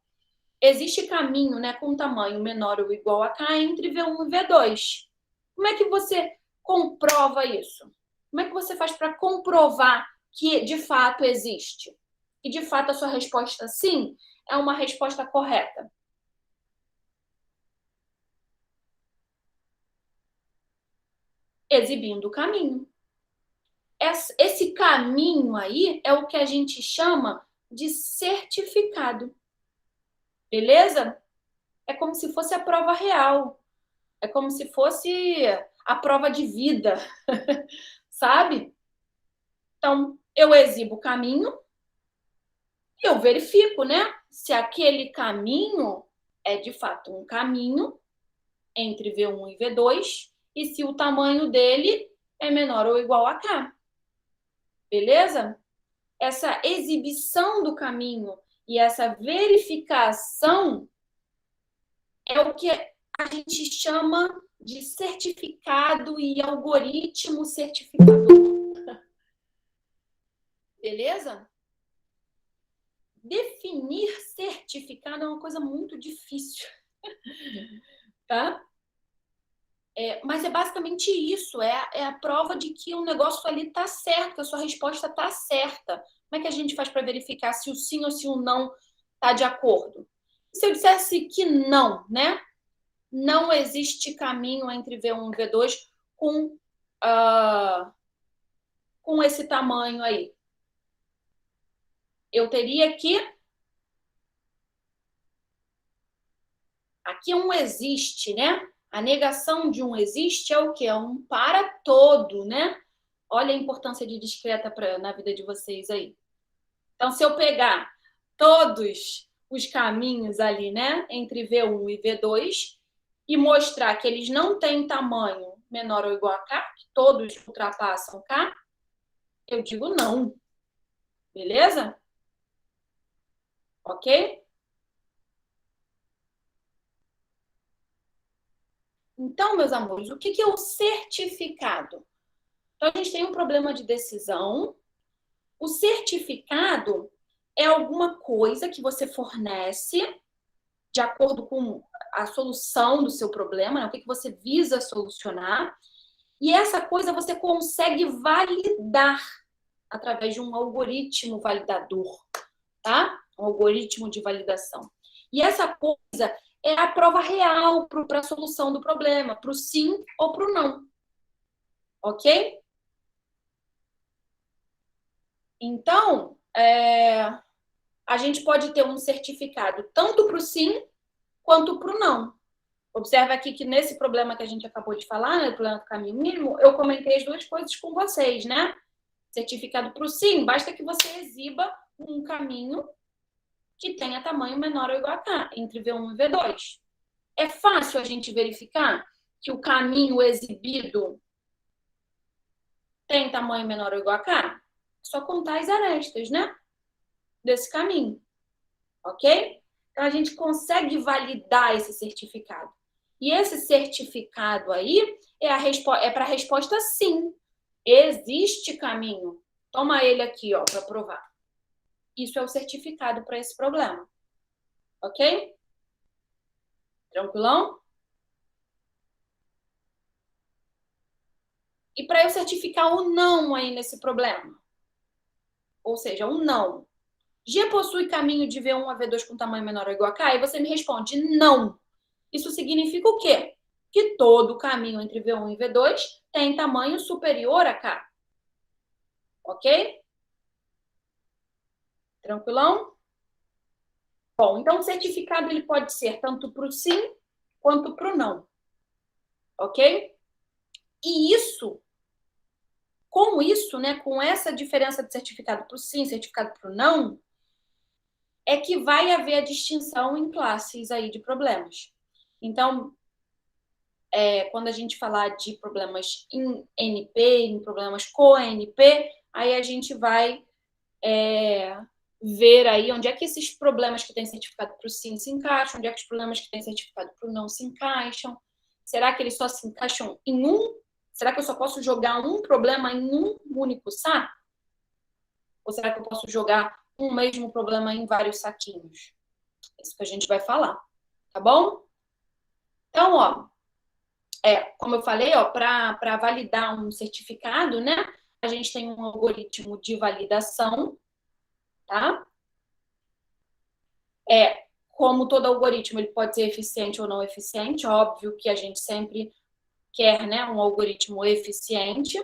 existe caminho, né, com tamanho menor ou igual a K entre V1 e V2. Como é que você comprova isso? Como é que você faz para comprovar que de fato existe? E de fato a sua resposta sim é uma resposta correta? Exibindo o caminho. Esse caminho aí é o que a gente chama de certificado. Beleza? É como se fosse a prova real. É como se fosse a prova de vida. Sabe? Então, eu exibo o caminho e eu verifico, né? Se aquele caminho é de fato um caminho entre V1 e V2 e se o tamanho dele é menor ou igual a K. Beleza? Essa exibição do caminho e essa verificação é o que a gente chama de certificado e algoritmo certificador. Beleza? Definir certificado é uma coisa muito difícil, tá? Mas é basicamente isso, é a prova de que o negócio ali está certo, que a sua resposta está certa. Como é que a gente faz para verificar se o sim ou se o não está de acordo? Se eu dissesse que não, né? Não existe caminho entre V1 e V2 com, uh, com esse tamanho aí. Eu teria que... Aqui é um existe, né? A negação de um existe é o quê? É um para todo, né? Olha a importância de discreta na vida de vocês aí. Então, se eu pegar todos os caminhos ali, né, entre V1 e V2 e mostrar que eles não têm tamanho menor ou igual a K, que todos ultrapassam K, eu digo não. Beleza? Ok? Então, meus amores, o que é o certificado? Então, a gente tem um problema de decisão. O certificado é alguma coisa que você fornece de acordo com a solução do seu problema, né? O que você visa solucionar. E essa coisa você consegue validar através de um algoritmo validador, tá? Um algoritmo de validação. E essa coisa é a prova real para a solução do problema, para o sim ou para o não. Ok? Então, a gente pode ter um certificado tanto para o sim quanto para o não. Observe aqui que nesse problema que a gente acabou de falar, né, do problema do caminho mínimo, eu comentei as duas coisas com vocês, né? Certificado para o sim, basta que você exiba um caminho que tenha tamanho menor ou igual a K, entre V1 e V2. É fácil a gente verificar que o caminho exibido tem tamanho menor ou igual a K? É só contar as arestas, né? Desse caminho, ok? Então, a gente consegue validar esse certificado. E esse certificado aí é para a resposta sim. Existe caminho. Toma ele aqui, ó, para provar. Isso é o certificado para esse problema. Ok? Tranquilão? E para eu certificar o não aí nesse problema, ou seja, um não. G possui caminho de V1 a V2 com tamanho menor ou igual a K? E você me responde não. Isso significa o quê? Que todo caminho entre V1 e V2 tem tamanho superior a K. Ok? Tranquilão? Bom, então o certificado ele pode ser tanto para o sim quanto para o não. Ok? E isso, com isso, né, com essa diferença de certificado para o sim, certificado para o não, é que vai haver a distinção em classes aí de problemas. Então, quando a gente falar de problemas em NP, em problemas co-NP, aí a gente vai ver aí onde é que esses problemas que têm certificado para o sim se encaixam, onde é que os problemas que têm certificado para o não se encaixam. Será que eles só se encaixam em um? Será que eu só posso jogar um problema em um único saco? Ou será que eu posso jogar um mesmo problema em vários saquinhos? É isso que a gente vai falar, tá bom? Então, ó, como eu falei, ó, para validar um certificado, né? A gente tem um algoritmo de validação, tá? Como todo algoritmo, ele pode ser eficiente ou não eficiente. Óbvio que a gente sempre quer, né, um algoritmo eficiente,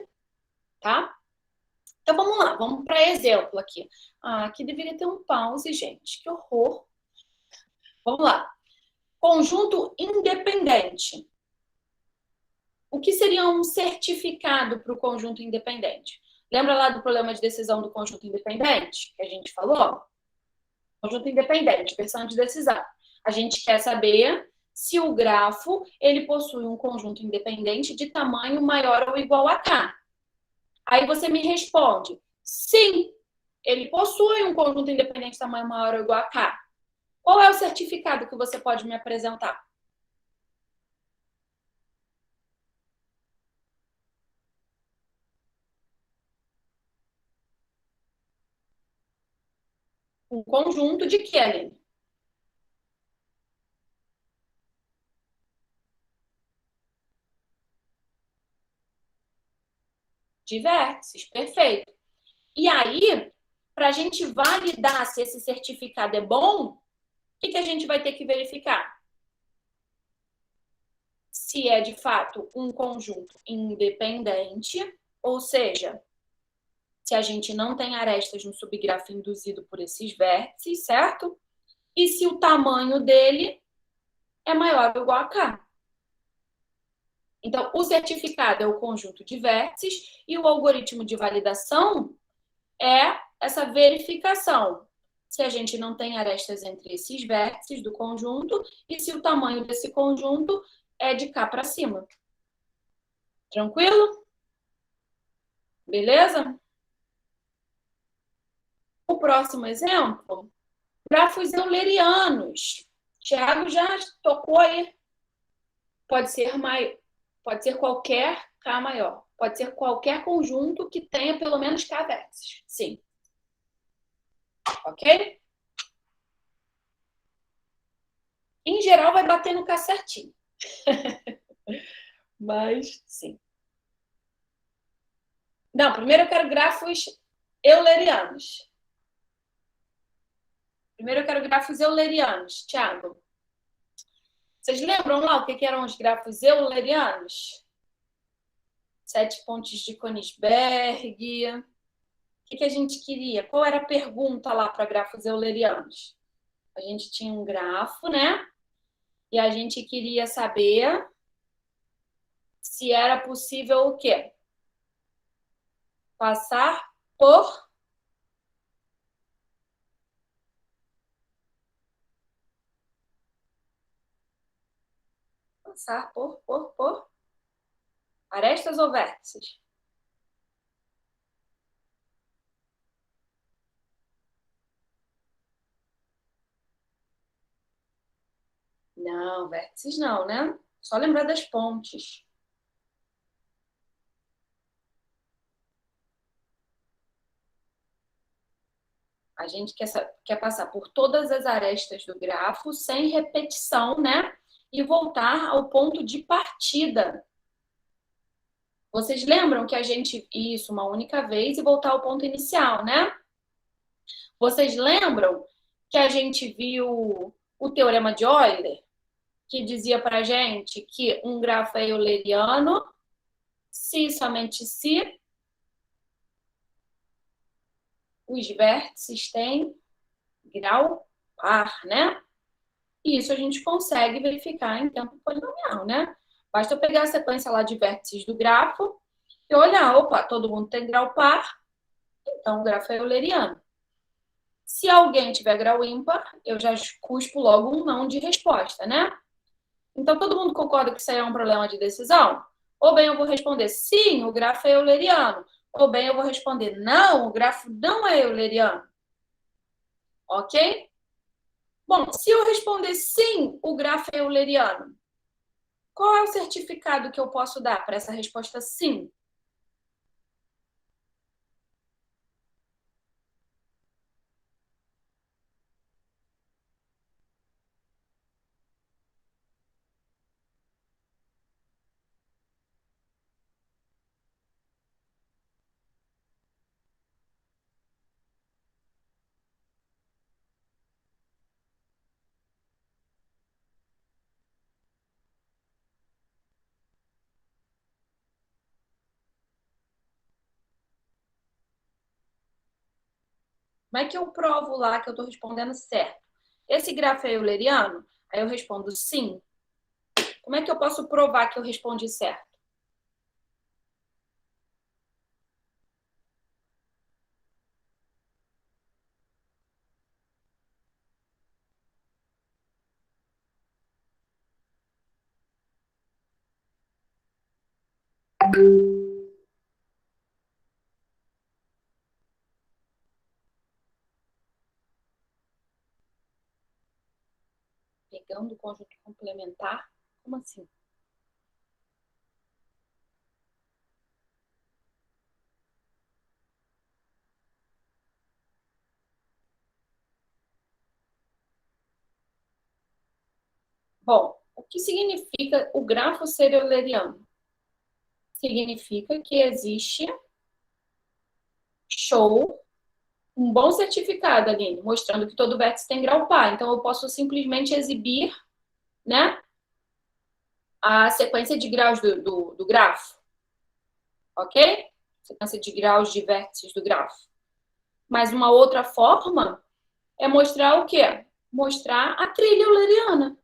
tá? Então, vamos lá, vamos para exemplo aqui. Aqui deveria ter um pause, gente, que horror. Vamos lá. Conjunto independente. O que seria um certificado para o conjunto independente? Lembra lá do problema de decisão do conjunto independente que a gente falou? Conjunto independente, versão de decisão. A gente quer saber se o grafo ele possui um conjunto independente de tamanho maior ou igual a K. Aí você me responde, sim, ele possui um conjunto independente de tamanho maior ou igual a K. Qual é o certificado que você pode me apresentar? Um conjunto de quê, Aline? De vértices, perfeito. E aí, para a gente validar se esse certificado é bom, o que a gente vai ter que verificar? Se é de fato um conjunto independente, ou seja, se a gente não tem arestas no subgrafo induzido por esses vértices, certo? E se o tamanho dele é maior ou igual a K. Então, o certificado é o conjunto de vértices e o algoritmo de validação é essa verificação. Se a gente não tem arestas entre esses vértices do conjunto e se o tamanho desse conjunto é de K para cima. Tranquilo? Beleza? O próximo exemplo, grafos eulerianos. Tiago já tocou aí. Pode ser qualquer K maior. Pode ser qualquer conjunto que tenha pelo menos K vértices. Sim. Ok? Em geral, vai bater no K certinho. Mas, sim. Não, primeiro eu quero grafos eulerianos. Primeiro eu quero grafos eulerianos. Tiago, vocês lembram lá o que eram os grafos eulerianos? 7 pontos de Konigsberg. O que a gente queria? Qual era a pergunta lá para grafos eulerianos? A gente tinha um grafo, né? E a gente queria saber se era possível o quê? Passar por arestas ou vértices? Não, vértices não, né? Só lembrar das pontes. A gente quer passar por todas as arestas do grafo sem repetição, né? E voltar ao ponto de partida. Vocês lembram que a gente isso uma única vez e voltar ao ponto inicial, né? Vocês lembram que a gente viu o teorema de Euler, que dizia para a gente que um grafo é euleriano se somente se os vértices têm grau par, né? E isso a gente consegue verificar em tempo polinomial, né? Basta eu pegar a sequência lá de vértices do grafo e olhar, opa, todo mundo tem grau par, então o grafo é euleriano. Se alguém tiver grau ímpar, eu já cuspo logo um não de resposta, né? Então, todo mundo concorda que isso aí é um problema de decisão? Ou bem eu vou responder sim, o grafo é euleriano. Ou bem eu vou responder não, o grafo não é euleriano. Ok? Bom, se eu responder sim, o grafo é euleriano, qual é o certificado que eu posso dar para essa resposta sim? Como é que eu provo lá que eu estou respondendo certo? Esse grafo é euleriano? Aí eu respondo sim. Como é que eu posso provar que eu respondi certo? Pegando o conjunto complementar? Como assim? Bom, o que significa o grafo ser euleriano? Significa que existe show, um bom certificado, Aline, mostrando que todo vértice tem grau par. Então, eu posso simplesmente exibir, né, a sequência de graus do grafo, ok? Sequência de graus de vértices do grafo. Mas uma outra forma é mostrar o quê? Mostrar a trilha euleriana,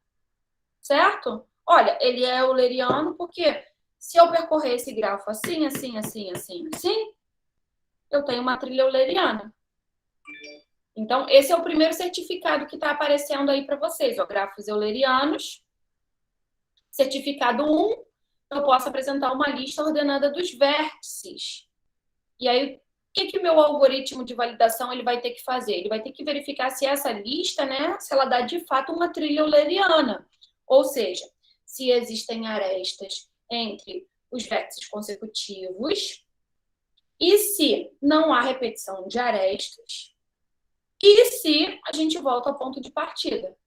certo? Olha, ele é euleriano porque se eu percorrer esse grafo assim, assim, assim, assim, assim, eu tenho uma trilha euleriana. Então, esse é o primeiro certificado que está aparecendo aí para vocês, ó, grafos eulerianos. Certificado 1, eu posso apresentar uma lista ordenada dos vértices. E aí, o que o meu algoritmo de validação ele vai ter que fazer? Ele vai ter que verificar se essa lista, né, se ela dá de fato uma trilha euleriana. Ou seja, se existem arestas entre os vértices consecutivos e se não há repetição de arestas e se a gente volta ao ponto de partida.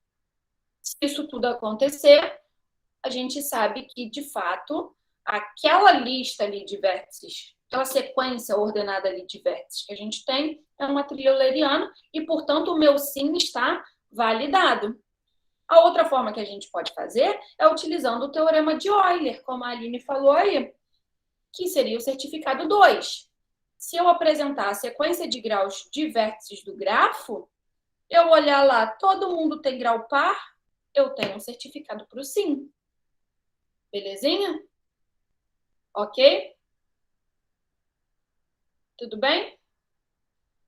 Se isso tudo acontecer, a gente sabe que, de fato, aquela lista ali de vértices, aquela sequência ordenada ali de vértices que a gente tem, é uma trilha euleriana e, portanto, o meu sim está validado. A outra forma que a gente pode fazer é utilizando o teorema de Euler, como a Aline falou aí, que seria o certificado 2. Se eu apresentar a sequência de graus de vértices do grafo, eu olhar lá, todo mundo tem grau par, eu tenho um certificado para o sim. Belezinha? Ok? Tudo bem?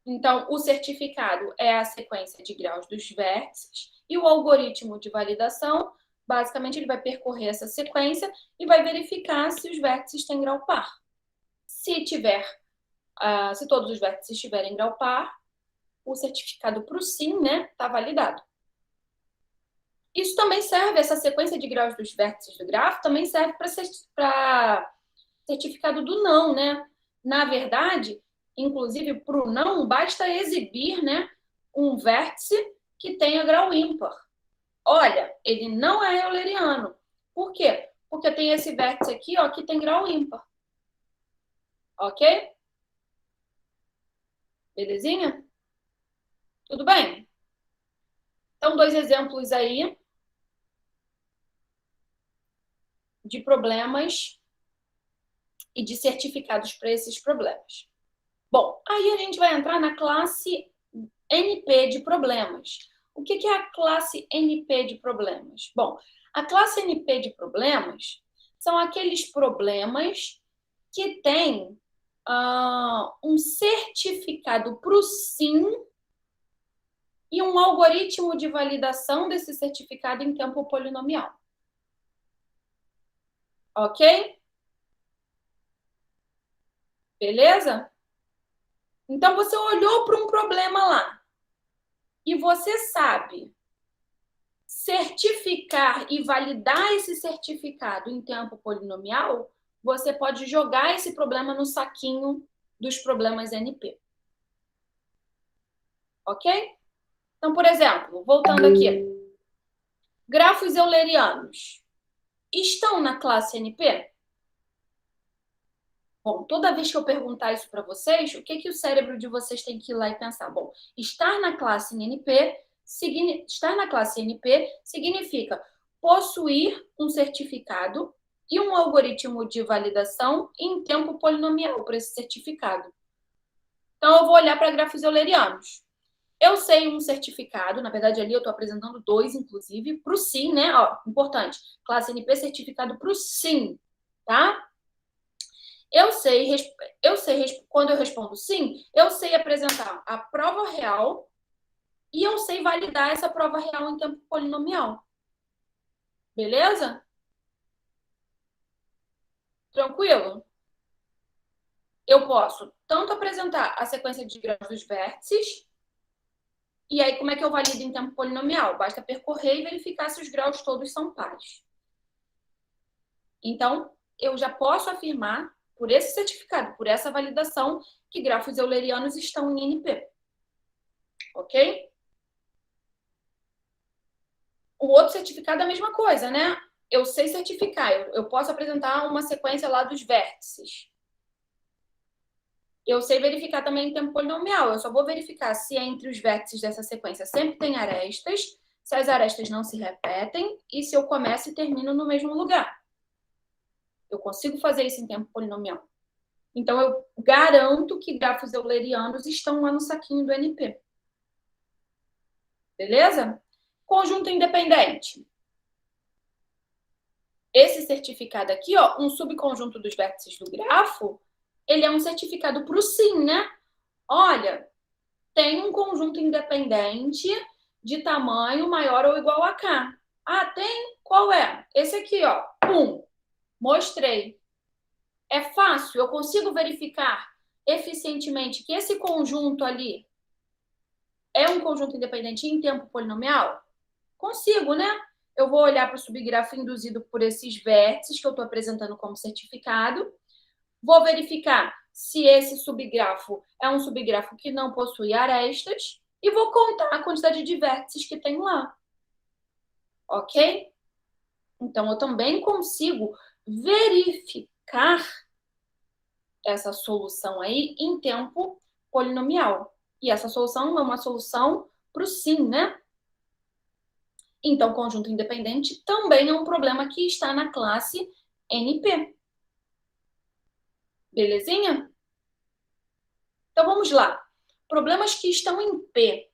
Então, o certificado é a sequência de graus dos vértices e o algoritmo de validação, basicamente, ele vai percorrer essa sequência e vai verificar se os vértices têm grau par. Se tiver, se todos os vértices tiverem grau par, o certificado para o sim, né, está validado. Isso também serve, essa sequência de graus dos vértices do grafo também serve para certificado do não, né? Na verdade, inclusive, para o não, basta exibir, né, um vértice que tenha grau ímpar. Olha, ele não é euleriano. Por quê? Porque tem esse vértice aqui, ó, que tem grau ímpar. Ok? Belezinha? Tudo bem? Então, dois exemplos aí de problemas e de certificados para esses problemas. Bom, aí a gente vai entrar na classe NP de problemas. O que é a classe NP de problemas? Bom, a classe NP de problemas são aqueles problemas que têm um certificado para o sim e um algoritmo de validação desse certificado em tempo polinomial. Ok? Beleza? Então, você olhou para um problema lá e você sabe certificar e validar esse certificado em tempo polinomial, você pode jogar esse problema no saquinho dos problemas NP. Ok? Então, por exemplo, voltando aqui. Grafos eulerianos estão na classe NP? Bom, toda vez que eu perguntar isso para vocês, o que o cérebro de vocês tem que ir lá e pensar? Bom, estar na classe NP, estar na classe NP significa possuir um certificado e um algoritmo de validação em tempo polinomial para esse certificado. Então, eu vou olhar para grafos eulerianos. Eu sei um certificado, na verdade ali eu estou apresentando dois, inclusive, para o SIM, né? Ó, importante, classe NP certificado para o SIM, tá? Quando eu respondo sim, eu sei apresentar a prova real e eu sei validar essa prova real em tempo polinomial. Beleza? Tranquilo? Eu posso tanto apresentar a sequência de grafos dos vértices, e aí como é que eu valido em tempo polinomial? Basta percorrer e verificar se os graus todos são pares. Então, eu já posso afirmar, por esse certificado, por essa validação, que grafos eulerianos estão em NP. Ok? O outro certificado é a mesma coisa, né? Eu sei certificar, eu posso apresentar uma sequência lá dos vértices. Eu sei verificar também em tempo polinomial. Eu só vou verificar se entre os vértices dessa sequência sempre tem arestas, se as arestas não se repetem e se eu começo e termino no mesmo lugar. Eu consigo fazer isso em tempo polinomial. Então, eu garanto que grafos eulerianos estão lá no saquinho do NP. Beleza? Conjunto independente. Esse certificado aqui, ó, um subconjunto dos vértices do grafo, ele é um certificado para o sim, né? Olha, tem um conjunto independente de tamanho maior ou igual a K. Ah, tem? Qual é? Esse aqui, ó. Pum. Mostrei. É fácil, eu consigo verificar eficientemente que esse conjunto ali é um conjunto independente em tempo polinomial? Consigo, né? Eu vou olhar para o subgrafo induzido por esses vértices que eu estou apresentando como certificado. Vou verificar se esse subgrafo é um subgrafo que não possui arestas e vou contar a quantidade de vértices que tem lá. Ok? Então, eu também consigo verificar essa solução aí em tempo polinomial. E essa solução é uma solução para o sim, né? Então, conjunto independente também é um problema que está na classe NP. Belezinha? Então, vamos lá. Problemas que estão em P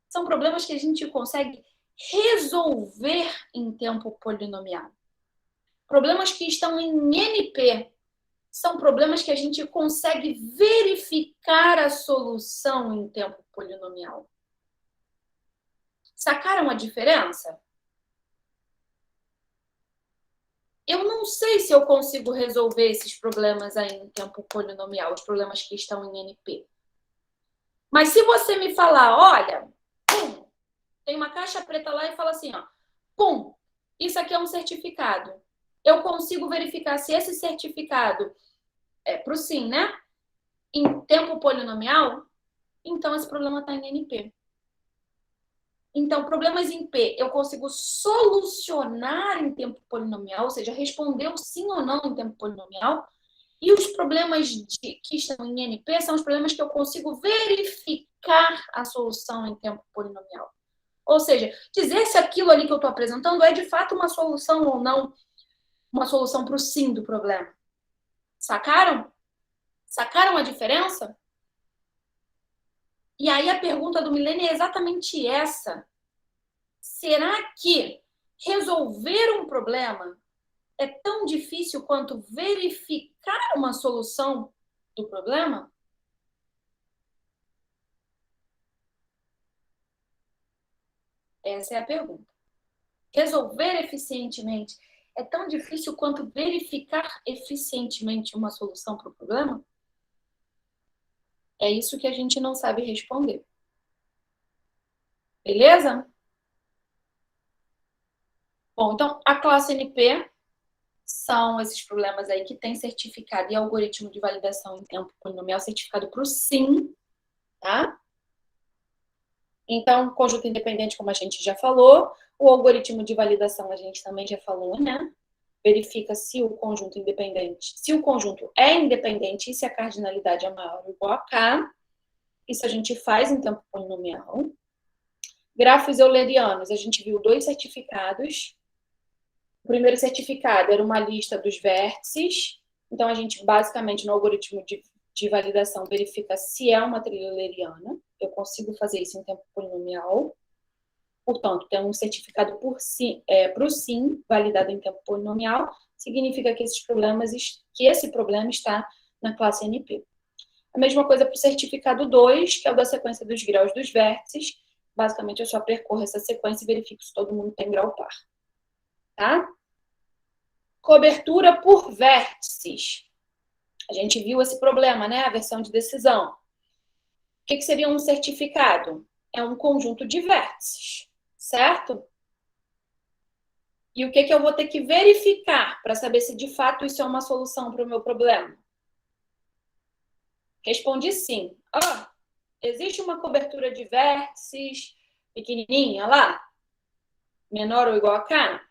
são problemas que a gente consegue resolver em tempo polinomial. Problemas que estão em NP são problemas que a gente consegue verificar a solução em tempo polinomial. Sacaram a diferença? Eu não sei se eu consigo resolver esses problemas aí em tempo polinomial, os problemas que estão em NP. Mas se você me falar, olha, pum, tem uma caixa preta lá e fala assim, ó, pum, isso aqui é um certificado. Eu consigo verificar se esse certificado é para o sim, né? Em tempo polinomial, então esse problema está em NP. Então, problemas em P eu consigo solucionar em tempo polinomial, ou seja, responder o sim ou não em tempo polinomial. E os problemas que estão em NP são os problemas que eu consigo verificar a solução em tempo polinomial. Ou seja, dizer se aquilo ali que eu estou apresentando é de fato uma solução ou não, uma solução para o sim do problema. Sacaram? Sacaram a diferença? E aí a pergunta do milênio é exatamente essa. Será que resolver um problema é tão difícil quanto verificar uma solução do problema? Essa é a pergunta. Resolver eficientemente é tão difícil quanto verificar eficientemente uma solução para o problema? É isso que a gente não sabe responder. Beleza? Bom, então a classe NP são esses problemas aí que tem certificado e algoritmo de validação em tempo polinomial certificado para o sim, tá? Então, conjunto independente, como a gente já falou, o algoritmo de validação a gente também já falou, né? Verifica se o conjunto independente, se o conjunto é independente e se a cardinalidade é maior ou igual a K. Isso a gente faz em tempo polinomial. Grafos eulerianos, a gente viu 2 certificados. O primeiro certificado era uma lista dos vértices. Então, a gente, basicamente, no algoritmo de validação, verifica se é uma trilha euleriana. Eu consigo fazer isso em tempo polinomial. Portanto, tem um certificado para o sim, validado em tempo polinomial, significa que esse problema está na classe NP. A mesma coisa para o certificado 2, que é o da sequência dos graus dos vértices. Basicamente, eu só percorro essa sequência e verifico se todo mundo tem grau par. Tá? Cobertura por vértices. A gente viu esse problema, né? A versão de decisão. O que seria um certificado? É um conjunto de vértices, certo? E o que eu vou ter que verificar para saber se de fato isso é uma solução para o meu problema? Respondi sim. Existe uma cobertura de vértices pequenininha lá? Menor ou igual a K?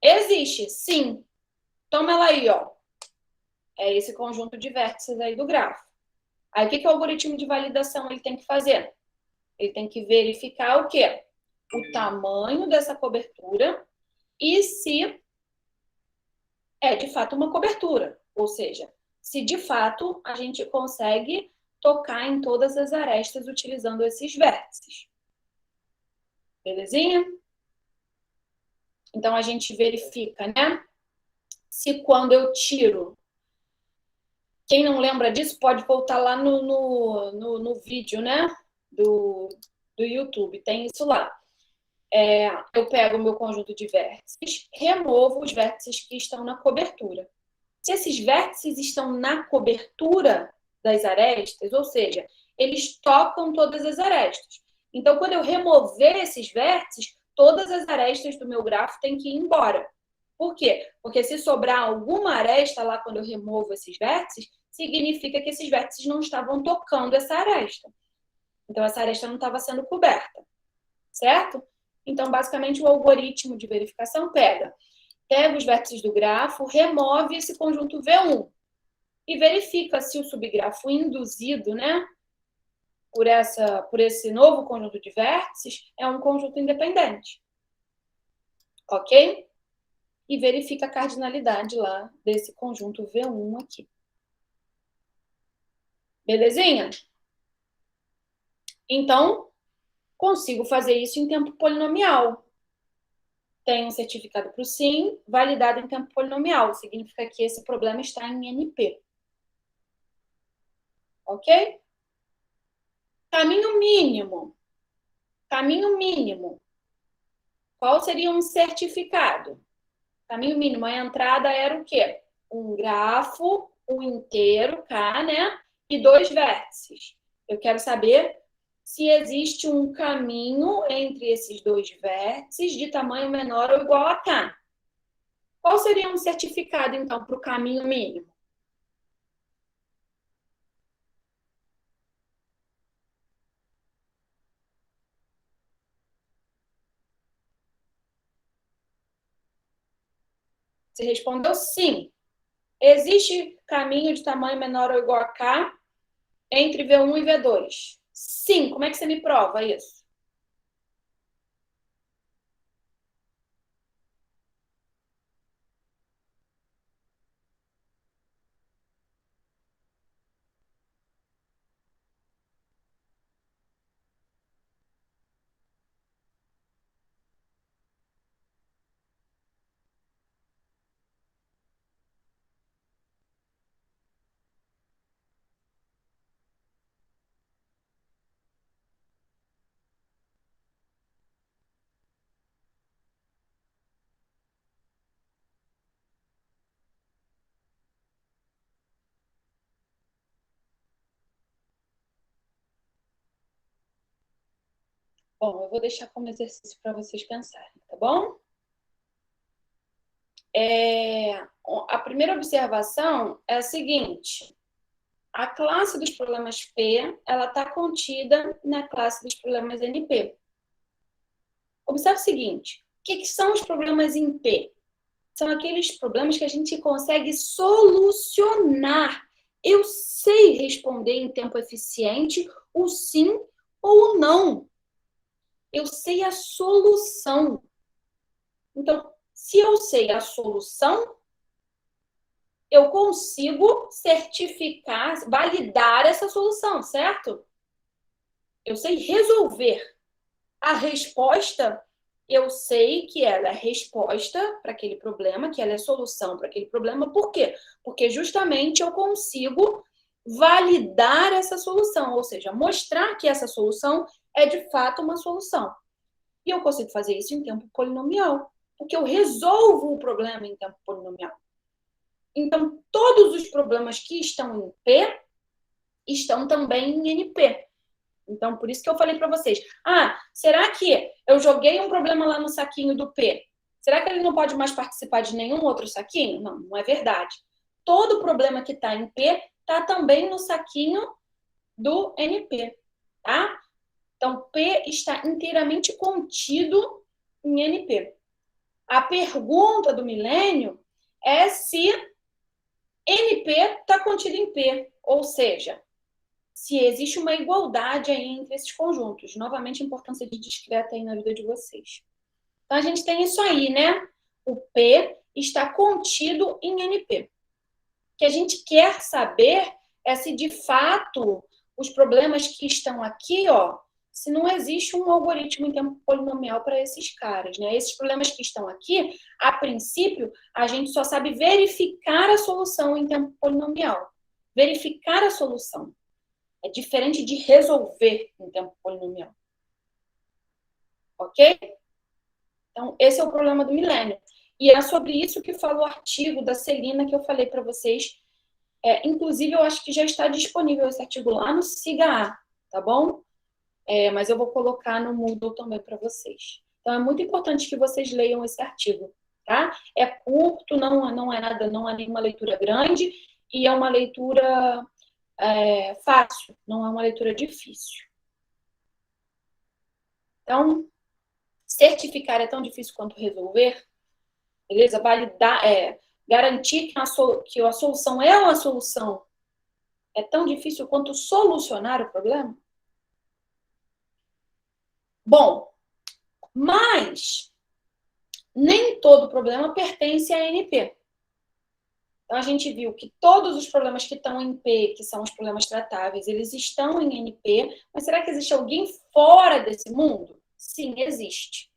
Existe, sim. Toma ela aí, ó. É esse conjunto de vértices aí do grafo. Aí, o que o algoritmo de validação ele tem que fazer? Ele tem que verificar o quê? O tamanho dessa cobertura e se é de fato uma cobertura. Ou seja, se de fato a gente consegue tocar em todas as arestas utilizando esses vértices. Belezinha? Então, a gente verifica, né? Se quando eu tiro. Quem não lembra disso pode voltar lá no vídeo, né? Do YouTube. Tem isso lá. Eu pego o meu conjunto de vértices, removo os vértices que estão na cobertura. Se esses vértices estão na cobertura das arestas, ou seja, eles tocam todas as arestas. Então, quando eu remover esses vértices, todas as arestas do meu grafo têm que ir embora. Por quê? Porque se sobrar alguma aresta lá quando eu removo esses vértices, significa que esses vértices não estavam tocando essa aresta. Então, essa aresta não estava sendo coberta, certo? Então, basicamente, o algoritmo de verificação pega os vértices do grafo, remove esse conjunto V1 e verifica se o subgrafo induzido, né, por esse novo conjunto de vértices é um conjunto independente. Ok? E verifica a cardinalidade lá desse conjunto V1 aqui. Belezinha? Então, consigo fazer isso em tempo polinomial. Tem um certificado para o sim, validado em tempo polinomial. Significa que esse problema está em NP. Ok? Caminho mínimo. Caminho mínimo. Qual seria um certificado? Caminho mínimo, a entrada era o quê? Um grafo, um inteiro, K, né? E 2 vértices. Eu quero saber se existe um caminho entre esses 2 vértices de tamanho menor ou igual a K. Qual seria um certificado, então, para o caminho mínimo? Você respondeu sim. Existe caminho de tamanho menor ou igual a K entre V1 e V2? Sim. Como é que você me prova isso? Bom, eu vou deixar como exercício para vocês pensarem, tá bom? A primeira observação é a seguinte: a classe dos problemas P, ela está contida na classe dos problemas NP. Observe o seguinte: o que são os problemas em P? São aqueles problemas que a gente consegue solucionar. Eu sei responder em tempo eficiente o sim ou o não. Eu sei a solução. Então, se eu sei a solução, eu consigo certificar, validar essa solução, certo? Eu sei resolver. A resposta, eu sei que ela é resposta para aquele problema, que ela é solução para aquele problema. Por quê? Porque justamente eu consigo validar essa solução, ou seja, mostrar que essa solução é de fato uma solução. E eu consigo fazer isso em tempo polinomial, porque eu resolvo o problema em tempo polinomial. Então, todos os problemas que estão em P estão também em NP. Então, por isso que eu falei para vocês. Será que eu joguei um problema lá no saquinho do P? Será que ele não pode mais participar de nenhum outro saquinho? Não, não é verdade. Todo problema que está em P está também no saquinho do NP, tá? Então, P está inteiramente contido em NP. A pergunta do milênio é se NP está contido em P, ou seja, se existe uma igualdade aí entre esses conjuntos. Novamente, a importância de discreta aí na vida de vocês. Então, a gente tem isso aí, né? O P está contido em NP. O que a gente quer saber é se, de fato, os problemas que estão aqui, se não existe um algoritmo em tempo polinomial para esses caras, né? Esses problemas que estão aqui, a princípio, a gente só sabe verificar a solução em tempo polinomial. Verificar a solução. É diferente de resolver em tempo polinomial. Ok? Então, esse é o problema do milênio. E é sobre isso que fala o artigo da Celina que eu falei para vocês. Inclusive, eu acho que já está disponível esse artigo lá no SIGA, tá bom? Mas eu vou colocar no Moodle também para vocês. Então, é muito importante que vocês leiam esse artigo, tá? É curto, não é nada, não é nenhuma leitura grande, e é uma leitura fácil, não é uma leitura difícil. Então, certificar é tão difícil quanto resolver, beleza? Validar, garantir que a solução é uma solução é tão difícil quanto solucionar o problema? Bom, mas nem todo problema pertence a NP. Então, a gente viu que todos os problemas que estão em P, que são os problemas tratáveis, eles estão em NP, mas será que existe alguém fora desse mundo? Sim, existe.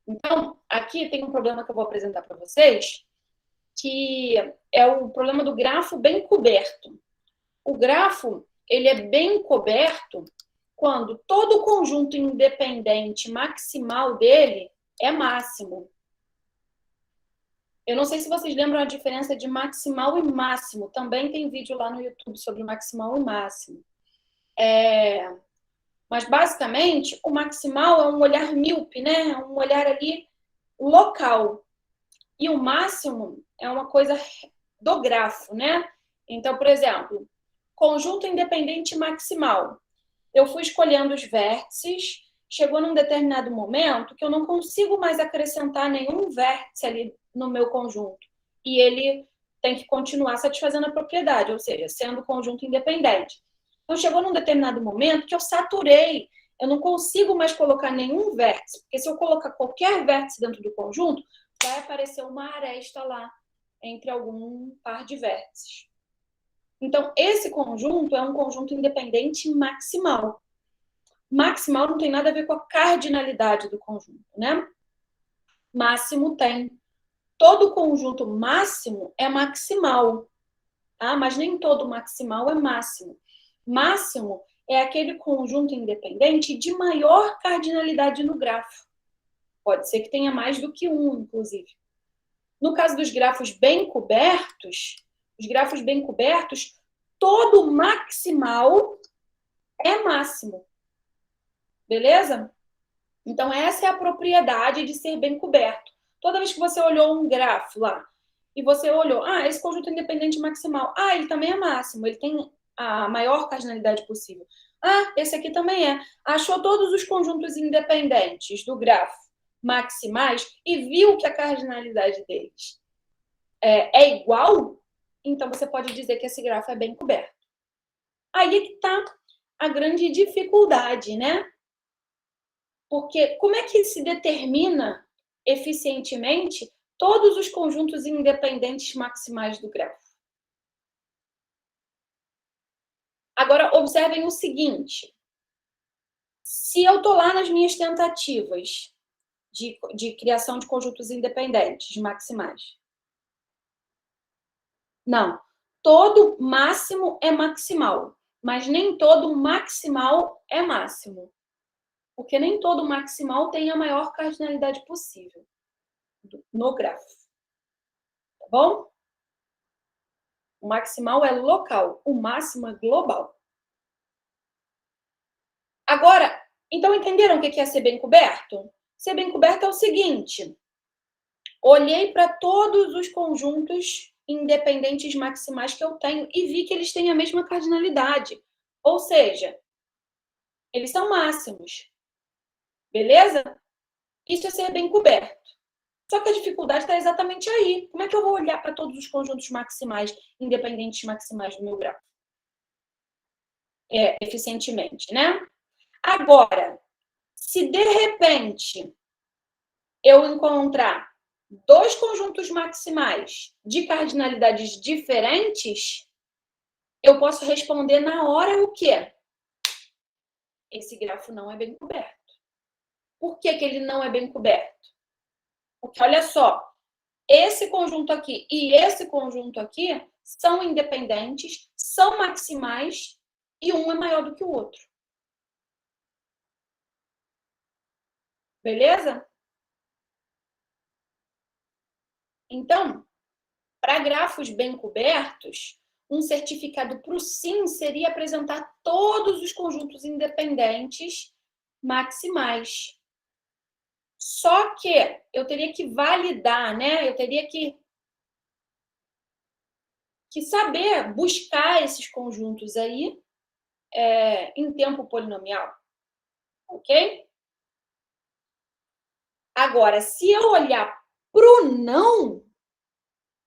Então, aqui tem um problema que eu vou apresentar para vocês, que é o problema do grafo bem coberto. O grafo, ele é bem coberto quando todo o conjunto independente maximal dele é máximo. Eu não sei se vocês lembram a diferença de maximal e máximo. Também tem vídeo lá no YouTube sobre maximal e máximo. Mas, basicamente, o maximal é um olhar míope, né? É um olhar ali local. E o máximo é uma coisa do grafo, né? Então, por exemplo, conjunto independente maximal. Eu fui escolhendo os vértices, chegou num determinado momento que eu não consigo mais acrescentar nenhum vértice ali no meu conjunto. E ele tem que continuar satisfazendo a propriedade, ou seja, sendo conjunto independente. Então, chegou num determinado momento que eu saturei. Eu não consigo mais colocar nenhum vértice, porque se eu colocar qualquer vértice dentro do conjunto, vai aparecer uma aresta lá entre algum par de vértices. Então, esse conjunto é um conjunto independente maximal. Maximal não tem nada a ver com a cardinalidade do conjunto, né? Máximo tem. Todo conjunto máximo é maximal, tá? Mas nem todo maximal é máximo. Máximo é aquele conjunto independente de maior cardinalidade no grafo. Pode ser que tenha mais do que um, inclusive. No caso dos grafos bem cobertos, os grafos bem cobertos, todo maximal é máximo. Beleza? Então, essa é a propriedade de ser bem coberto. Toda vez que você olhou um grafo lá, e você olhou, esse conjunto independente maximal, ele também é máximo, ele tem a maior cardinalidade possível. Esse aqui também é. Achou todos os conjuntos independentes do grafo maximais e viu que a cardinalidade deles é igual, então você pode dizer que esse grafo é bem coberto. Aí é que está a grande dificuldade, né? Porque como é que se determina eficientemente todos os conjuntos independentes maximais do grafo? Agora, observem o seguinte. Se eu estou lá nas minhas tentativas de criação de conjuntos independentes maximais. Não. Todo máximo é maximal, mas nem todo maximal é máximo. Porque nem todo maximal tem a maior cardinalidade possível no grafo. Tá bom? O maximal é local, o máximo é global. Agora, então entenderam o que é ser bem coberto? Ser bem coberto é o seguinte: olhei para todos os conjuntos independentes maximais que eu tenho e vi que eles têm a mesma cardinalidade. Ou seja, eles são máximos. Beleza? Isso é ser bem coberto. Só que a dificuldade está exatamente aí. Como é que eu vou olhar para todos os conjuntos maximais, independentes maximais do meu grafo? Eficientemente, né? Agora, se de repente eu encontrar dois conjuntos maximais de cardinalidades diferentes, eu posso responder na hora o quê? Esse grafo não é bem coberto. Por que ele não é bem coberto? Porque, olha só, esse conjunto aqui e esse conjunto aqui são independentes, são maximais e um é maior do que o outro. Beleza? Então, para grafos bem cobertos, um certificado para o sim seria apresentar todos os conjuntos independentes maximais. Só que eu teria que validar, né? Eu teria que saber buscar esses conjuntos aí em tempo polinomial. Ok? Agora, se eu olhar para o não,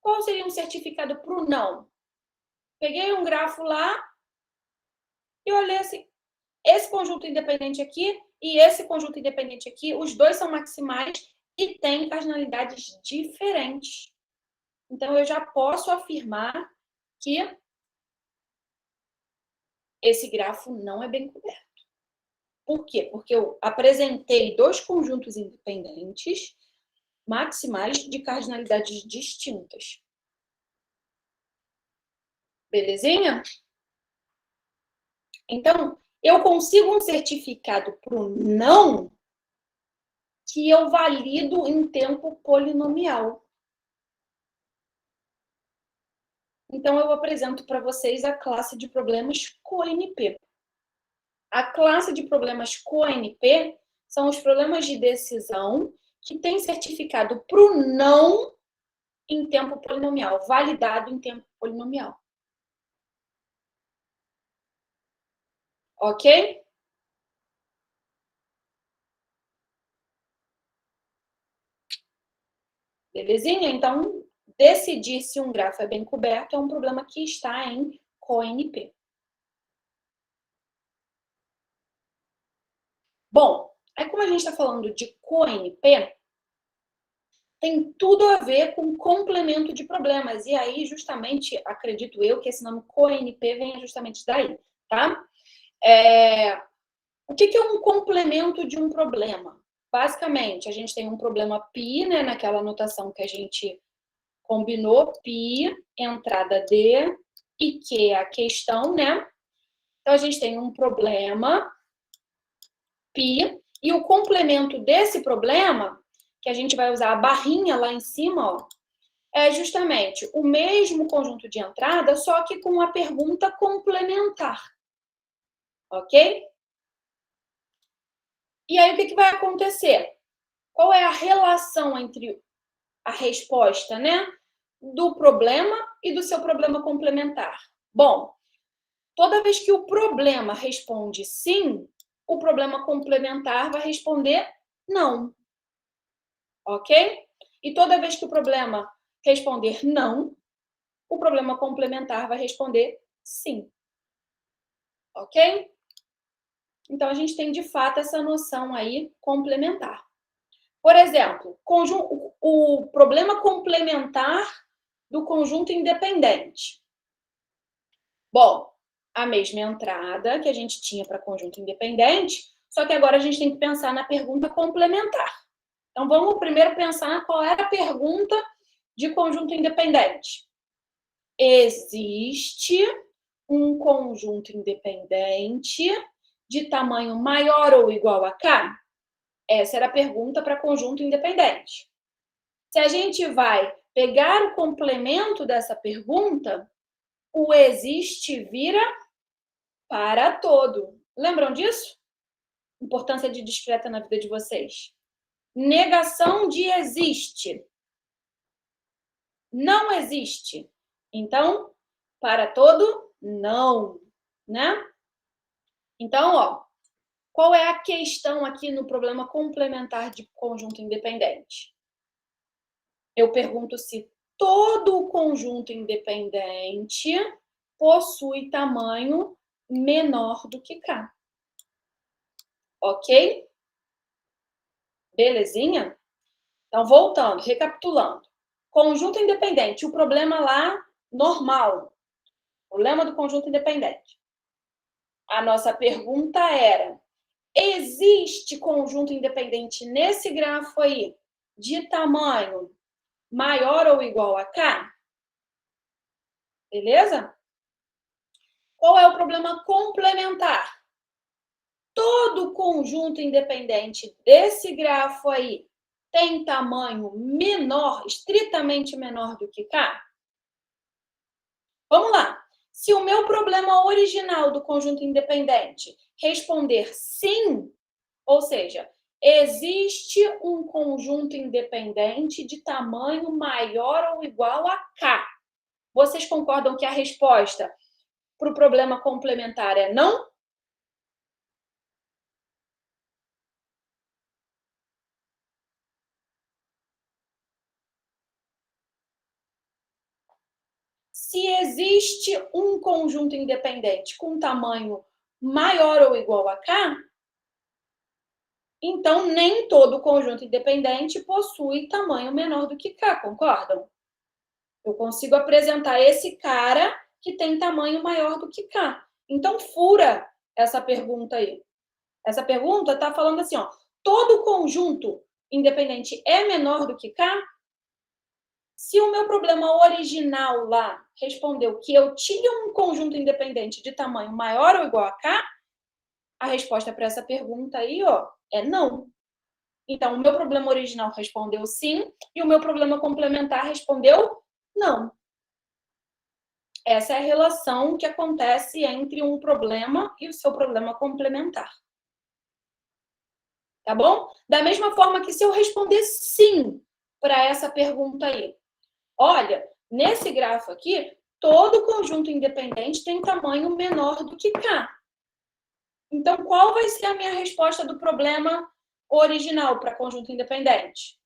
qual seria um certificado para o não? Peguei um grafo lá e olhei assim, esse conjunto independente aqui e esse conjunto independente aqui, os dois são maximais e têm cardinalidades diferentes. Então, eu já posso afirmar que esse grafo não é bem coberto. Por quê? Porque eu apresentei dois conjuntos independentes maximais de cardinalidades distintas. Belezinha? Então, eu consigo um certificado para o não que eu valido em tempo polinomial. Então, eu apresento para vocês a classe de problemas CoNP. A classe de problemas CoNP são os problemas de decisão que têm certificado para o não em tempo polinomial, validado em tempo polinomial. Ok? Belezinha? Então, decidir se um grafo é bem coberto é um problema que está em CoNP. Bom, aí como a gente está falando de CoNP, tem tudo a ver com complemento de problemas. E aí, justamente, acredito eu que esse nome CoNP venha justamente daí, tá? O que é um complemento de um problema? Basicamente, a gente tem um problema π, né, naquela notação que a gente combinou, π, entrada D, e Q é a questão, né? Então, a gente tem um problema π, e o complemento desse problema, que a gente vai usar a barrinha lá em cima, ó, é justamente o mesmo conjunto de entrada, só que com a pergunta complementar. Ok? E aí, o que vai acontecer? Qual é a relação entre a resposta, né, do problema e do seu problema complementar? Bom, toda vez que o problema responde sim, o problema complementar vai responder não. Ok? E toda vez que o problema responder não, o problema complementar vai responder sim. Ok? Então, a gente tem, de fato, essa noção aí complementar. Por exemplo, o problema complementar do conjunto independente. Bom, a mesma entrada que a gente tinha para conjunto independente, só que agora a gente tem que pensar na pergunta complementar. Então, vamos primeiro pensar qual era a pergunta de conjunto independente. Existe um conjunto independente de tamanho maior ou igual a K? Essa era a pergunta para conjunto independente. Se a gente vai pegar o complemento dessa pergunta, o existe vira para todo. Lembram disso? Importância de discreta na vida de vocês. Negação de existe. Não existe. Então, para todo, não, né? Então, ó, qual é a questão aqui no problema complementar de conjunto independente? Eu pergunto se todo o conjunto independente possui tamanho menor do que K. Ok? Belezinha? Então, voltando, recapitulando. Conjunto independente, o problema lá, normal. Problema do conjunto independente. A nossa pergunta era: existe conjunto independente nesse grafo aí de tamanho maior ou igual a K? Beleza? Qual é o problema complementar? Todo conjunto independente desse grafo aí tem tamanho menor, estritamente menor do que K? Vamos lá. Se o meu problema original do conjunto independente responder sim, ou seja, existe um conjunto independente de tamanho maior ou igual a K. Vocês concordam que a resposta para o problema complementar é não? Se existe um conjunto independente com tamanho maior ou igual a K, então nem todo conjunto independente possui tamanho menor do que K, concordam? Eu consigo apresentar esse cara que tem tamanho maior do que K. Então, fura essa pergunta aí. Essa pergunta está falando assim, ó, todo conjunto independente é menor do que K? Se o meu problema original lá respondeu que eu tinha um conjunto independente de tamanho maior ou igual a K, a resposta para essa pergunta aí, ó, é não. Então, o meu problema original respondeu sim e o meu problema complementar respondeu não. Essa é a relação que acontece entre um problema e o seu problema complementar. Tá bom? Da mesma forma que se eu responder sim para essa pergunta aí, olha, nesse grafo aqui, todo conjunto independente tem tamanho menor do que K. Então, qual vai ser a minha resposta do problema original para conjunto independente?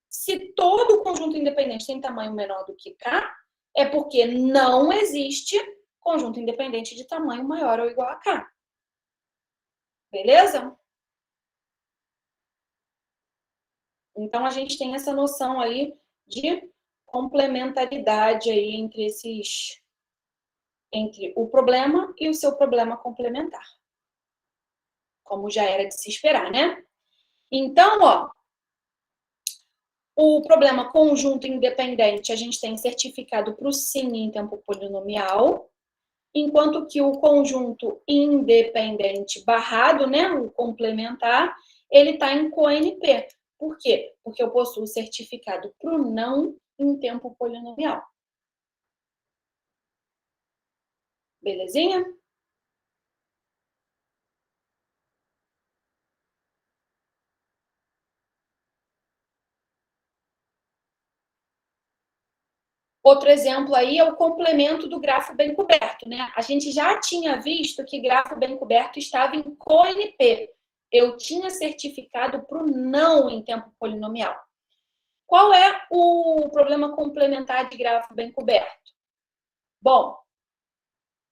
Se todo conjunto independente tem tamanho menor do que K, é porque não existe conjunto independente de tamanho maior ou igual a K. Beleza? Então, a gente tem essa noção aí de complementaridade aí entre o problema e o seu problema complementar. Como já era de se esperar, né? Então, ó, o problema conjunto independente, a gente tem certificado para o sim em tempo polinomial, enquanto que o conjunto independente barrado, né, o complementar, ele está em CONP. Por quê? Porque eu possuo certificado para o não em tempo polinomial. Belezinha? Outro exemplo aí é o complemento do grafo bem coberto, né? A gente já tinha visto que grafo bem coberto estava em CONP. Eu tinha certificado para o não em tempo polinomial. Qual é o problema complementar de grafo bem coberto? Bom,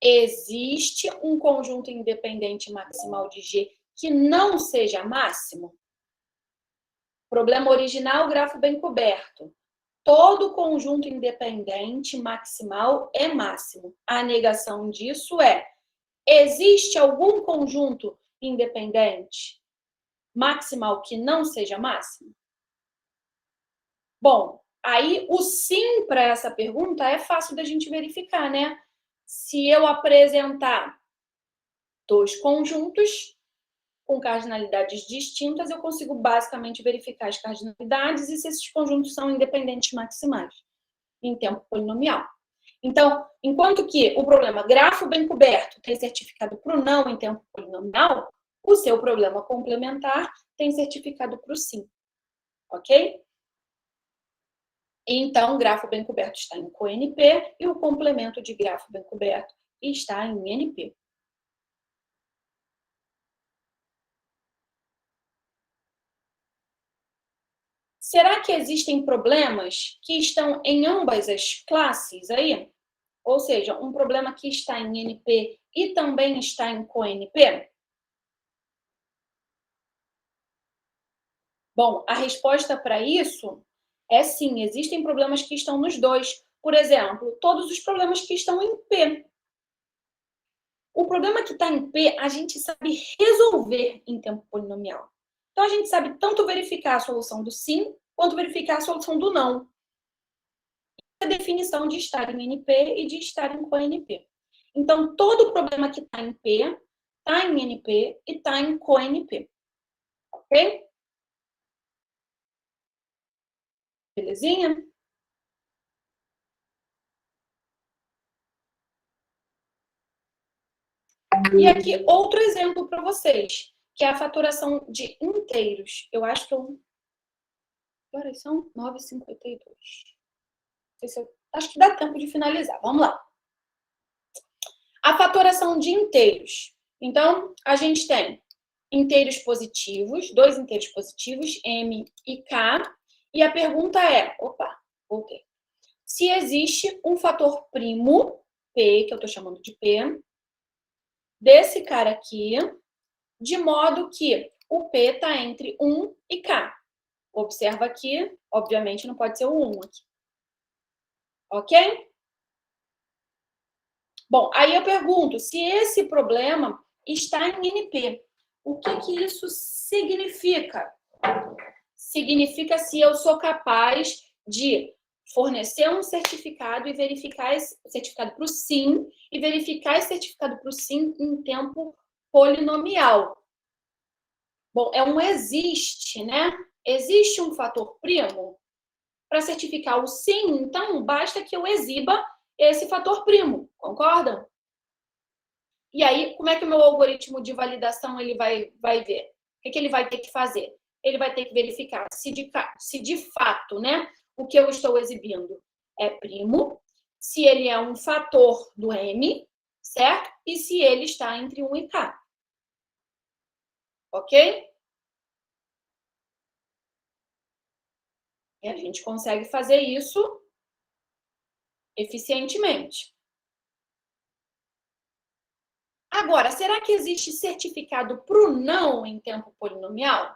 existe um conjunto independente maximal de G que não seja máximo? Problema original, grafo bem coberto. Todo conjunto independente maximal é máximo. A negação disso é: existe algum conjunto independente maximal que não seja máximo? Bom, aí o sim para essa pergunta é fácil da gente verificar, né? Se eu apresentar dois conjuntos com cardinalidades distintas, eu consigo basicamente verificar as cardinalidades e se esses conjuntos são independentes maximais em tempo polinomial. Então, enquanto que o problema grafo bem coberto tem certificado para o não em tempo polinomial, o seu problema complementar tem certificado para o sim. Ok? Então, grafo bem coberto está em CONP e o complemento de grafo bem coberto está em NP. Será que existem problemas que estão em ambas as classes aí? Ou seja, um problema que está em NP e também está em CONP? Bom, a resposta para isso é sim, existem problemas que estão nos dois. Por exemplo, todos os problemas que estão em P. O problema que está em P, a gente sabe resolver em tempo polinomial. Então, a gente sabe tanto verificar a solução do sim, quanto verificar a solução do não. A definição de estar em NP e de estar em CONP. Então, todo problema que está em P, está em NP e está em CONP. Ok? Belezinha? E aqui, outro exemplo para vocês, que é a fatoração de inteiros. Eu acho que eu... Que horas são? 9h52. Acho que dá tempo de finalizar. Vamos lá. A fatoração de inteiros. Então, a gente tem inteiros positivos, dois inteiros positivos, M e K. E a pergunta é... Opa, voltei. Se existe um fator primo, P, que eu estou chamando de P, desse cara aqui, de modo que o P está entre 1 e K. Observa aqui, obviamente não pode ser o 1 aqui. Ok? Bom, aí eu pergunto, se esse problema está em NP, o que isso significa? Significa se eu sou capaz de fornecer um certificado e verificar esse certificado para o sim e verificar esse certificado para o sim em tempo polinomial. Bom, é um existe, né? Existe um fator primo? Para certificar o sim, então, basta que eu exiba esse fator primo, concordam? E aí, como é que o meu algoritmo de validação ele vai ver? O que ele vai ter que fazer? Ele vai ter que verificar se de fato, né, o que eu estou exibindo é primo, se ele é um fator do M, certo? E se ele está entre 1 e K. Ok? E a gente consegue fazer isso eficientemente. Agora, será que existe certificado para o não em tempo polinomial?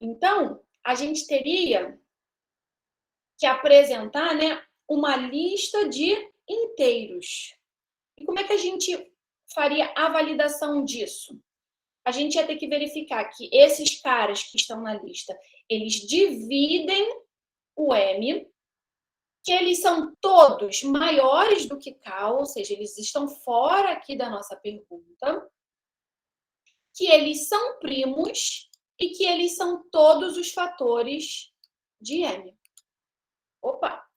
Então, a gente teria que apresentar, né, uma lista de inteiros. E como é que a gente faria a validação disso? A gente ia ter que verificar que esses caras que estão na lista, eles dividem o M, que eles são todos maiores do que K, ou seja, eles estão fora aqui da nossa pergunta, que eles são primos e que eles são todos os fatores de M. Opa!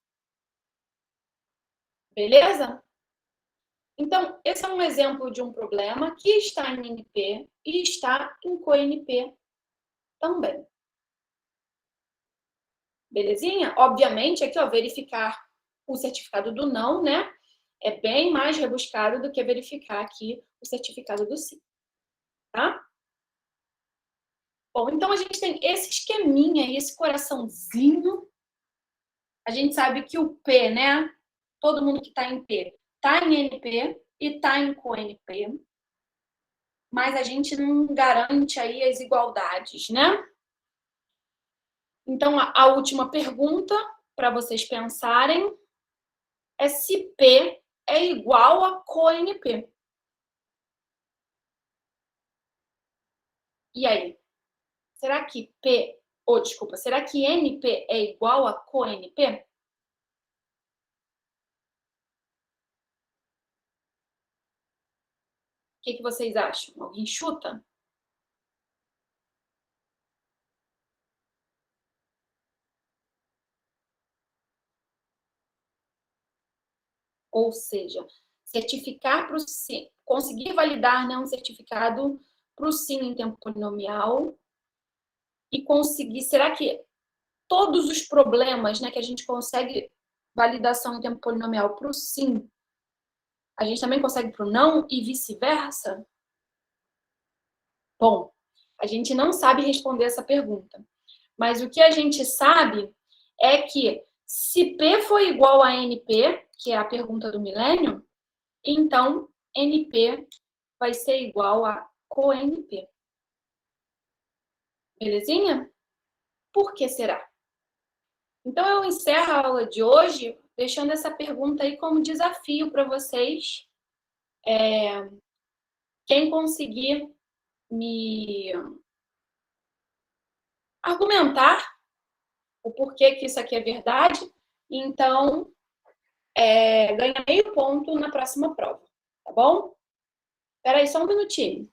Beleza? Então, esse é um exemplo de um problema que está em NP e está em CONP também. Belezinha? Obviamente, aqui, ó, verificar o certificado do não, né? É bem mais rebuscado do que verificar aqui o certificado do sim, tá? Bom, então a gente tem esse esqueminha aí, esse coraçãozinho. A gente sabe que o P, né? Todo mundo que está em P está em NP e está em co-NP. Mas a gente não garante aí as igualdades, né? Então, a última pergunta para vocês pensarem é se P é igual a co-NP. E aí? Será que P, desculpa, será que NP é igual a co-NP? O que vocês acham? Alguém chuta? Ou seja, certificar para o sim, conseguir validar, né, um certificado para o sim em tempo polinomial e conseguir, será que todos os problemas, né, que a gente consegue validação em tempo polinomial para o sim, a gente também consegue para o não e vice-versa? Bom, a gente não sabe responder essa pergunta, mas o que a gente sabe é que se P for igual a NP, que é a pergunta do milênio, então NP vai ser igual a co-NP. Belezinha? Por que será? Então, eu encerro a aula de hoje deixando essa pergunta aí como desafio para vocês. Quem conseguir me argumentar o porquê que isso aqui é verdade, então ganha meio ponto na próxima prova, tá bom? Espera aí só um minutinho.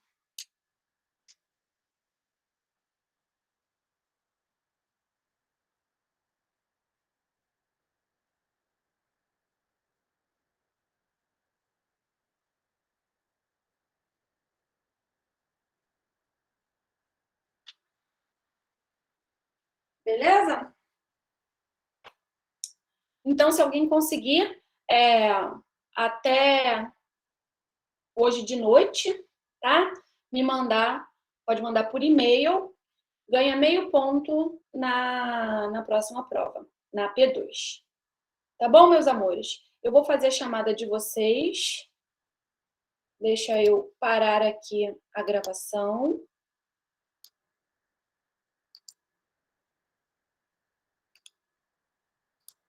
Beleza? Então, se alguém conseguir, até hoje de noite, tá? Me mandar, pode mandar por e-mail, ganha meio ponto na próxima prova, na P2. Tá bom, meus amores? Eu vou fazer a chamada de vocês. Deixa eu parar aqui a gravação.